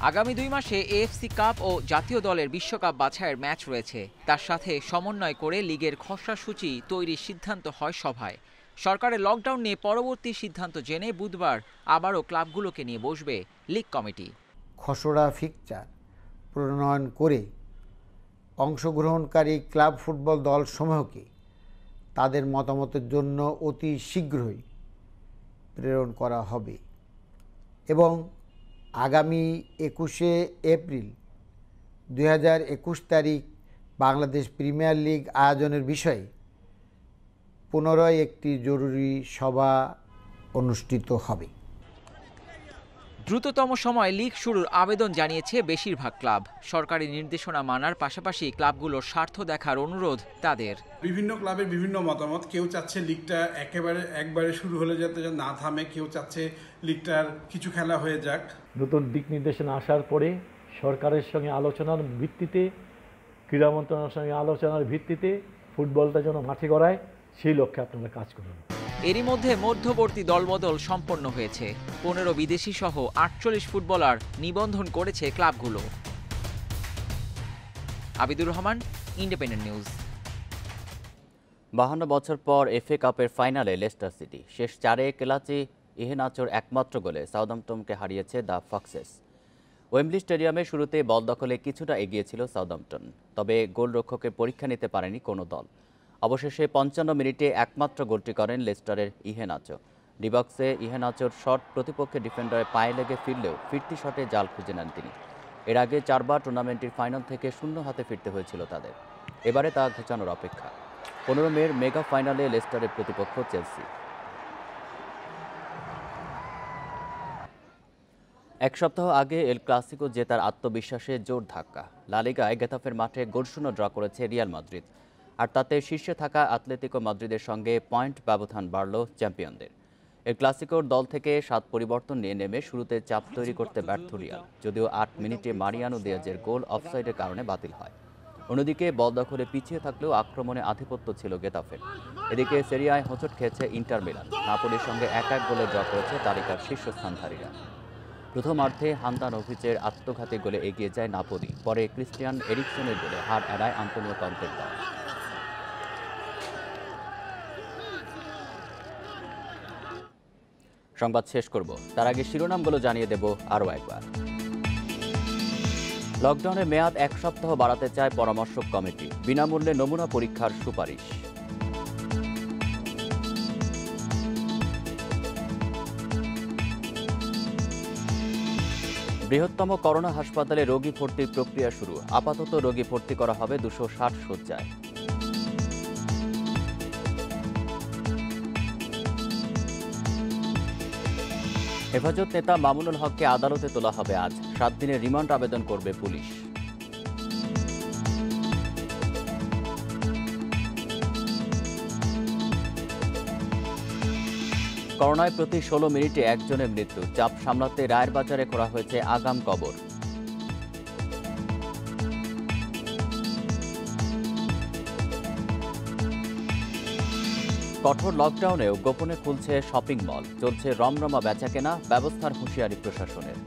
আগামী 2 মাসে এএফসি কাপ ও জাতীয় দলের বিশ্বকাপ বাছাইয়ের ম্যাচ রয়েছে। তার সাথে সমন্বয় করে লিগের খসড়া সূচি তৈরির সিদ্ধান্ত হয় সভায়। সরকারের লকডাউন নিয়ে পরবর্তী সিদ্ধান্ত জেনে বুধবার আবারও ক্লাবগুলোকে নিয়ে বসবে লিগ কমিটি। খসড়া ফিকচার প্রণয়ন করে অংশগ্রহণকারী ক্লাব ফুটবল দল সমূহকে তাদের মতামতের জন্য অতি শীঘ্রই প্রেরণ করা হবে এবং আগামী 21শে এপ্রিল 2021 তারিখ বাংলাদেশ প্রিমিয়ার লিগ আয়োজনের বিষয়ে পুনরায় একটি জরুরি সভা অনুষ্ঠিত হবে। দ্রুততম সময়ে লিগ শুরুর আবেদন জানিয়েছে বেশিরভাগ ক্লাব। সরকারি নির্দেশনা মানার পাশাপাশি ক্লাবগুলোর স্বার্থ দেখার অনুরোধ তাদের। বিভিন্ন ক্লাবের বিভিন্ন মতামত। কেউ চাচ্ছে লিগটা একবারে শুরু হলে যাতে না থামে, কেউ চাচ্ছে লিগটার কিছু খেলা হয়ে যাক। নতুন দিক নির্দেশনা আসার পরে সরকারের সঙ্গে আলোচনার ভিত্তিতে, ক্রীড়া মন্ত্রণালয়ের সঙ্গে আলোচনার ভিত্তিতে ফুটবলটা যেন মাঠে গড়ায়, সেই লক্ষ্যে আপনারা কাজ করুন। এরই মধ্যে মধ্যবর্তী দলবদল সম্পন্ন হয়েছে। 15 বিদেশি সহ 48 ফুটবলার নিবন্ধন করেছে ক্লাবগুলো। Abidur Rahman, independent news. 52 বছর পর এফএ কাপের ফাইনালে লেস্টার সিটি শেষ 4-এ কেলাচি ইহেনাচোর একমাত্র গোলে সাউদাম্পটনকে হারিয়েছে দ্য ফক্সেস। ওয়েম্বলি স্টেডিয়ামে শুরুতে বল দখলে কিছুটা এগিয়ে ছিল সাউদাম্পটন, তবে গোলরক্ষকের পরীক্ষা নিতে পারেনি কোনো দল। অবশেষে 55 মিনিটে একমাত্র গোলটি করেন লেস্টারের ইহেনাচো। ডিবক্সে ইহেনাচোর শট প্রতিপক্ষের ডিফেন্ডারের পায়ে লেগে ফিরলেও ফিরতি শটে জাল খুঁজে নেন তিনি। এর আগে 4 বার টুর্নামেন্টের ফাইনাল থেকে শূন্য হাতে ফিরতে হয়েছিল তাদের। এবারে তা ঘোচানোর অপেক্ষা। 15 মের মেগা ফাইনালে লেস্টারের প্রতিপক্ষ চেলসি। এক সপ্তাহ আগে এল ক্লাসিকো জেতার আত্মবিশ্বাসে জোর ধাক্কা। লা লিগায় গেতাফের মাঠে গোলশূন্য ড্র করেছে রিয়াল মাদ্রিদ, আর তাতে শীর্ষে থাকা আতলেতিকো মাদ্রিদের সঙ্গে পয়েন্ট ব্যবধান বাড়ল চ্যাম্পিয়নদের। এল ক্লাসিকোর দল থেকে 7 পরিবর্তন নিয়ে নেমে শুরুতে চাপ তৈরি করতে ব্যর্থ রিয়াল, যদিও 8 মিনিটে মারিয়ানো দিয়াজের গোল অফসাইডের কারণে বাতিল হয়। অন্যদিকে বল দখলে পিছিয়ে থাকলেও আক্রমণে আধিপত্য ছিল গেতাফের। এদিকে সেরিয়ায় হোঁচট খেয়েছে ইন্টার মিলান। নাপোলির সঙ্গে 1-1 গোলে ড্র করেছে তালিকার শীর্ষস্থানধারীরা। প্রথমার্ধে হান্দানোভিচের আত্মঘাতী গোলে এগিয়ে যায় নাপোলি, পরে ক্রিস্টিয়ান এরিকসনের গোলে হার এড়ায় আন্তোনিও কন্তের দল। সংবাদ শেষ করব, তার আগে শিরোনামগুলো জানিয়ে দেব আরও একবার। লকডাউনের মেয়াদ 1 সপ্তাহ বাড়াতে চায় পরামর্শক কমিটি। বিনামূল্যে নমুনা পরীক্ষার সুপারিশ। বৃহত্তম করোনা হাসপাতালে রোগী ভর্তির প্রক্রিয়া শুরু। আপাতত রোগী ভর্তি করা হবে 260 শয্যায়। হেফাজত নেতা মামুনুল হককে আদালতে তোলা হবে আজ। 7 দিনের রিমান্ড আবেদন করবে পুলিশ। করোনায় প্রতি 16 মিনিটে একজনের মৃত্যু। চাপ সামলাতে রায়ের বাজারে করা হয়েছে আগাম কবর। কঠোর লকডাউনেও গোপনে খুলছে শপিং মল। চলছে রমরমা বেচাকেনা, ব্যবস্থার হুঁশিয়ারি প্রশাসনের।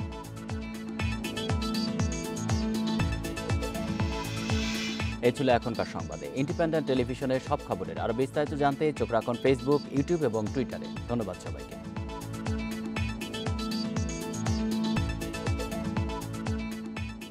এই ছিল এখনকার সংবাদে। ইন্ডিপেন্ডেন্ট টেলিভিশনের সব খবরের আরো বিস্তারিত জানতে চোখ রাখুন ফেসবুক, ইউটিউব এবং টুইটারে। ধন্যবাদ সবাইকে।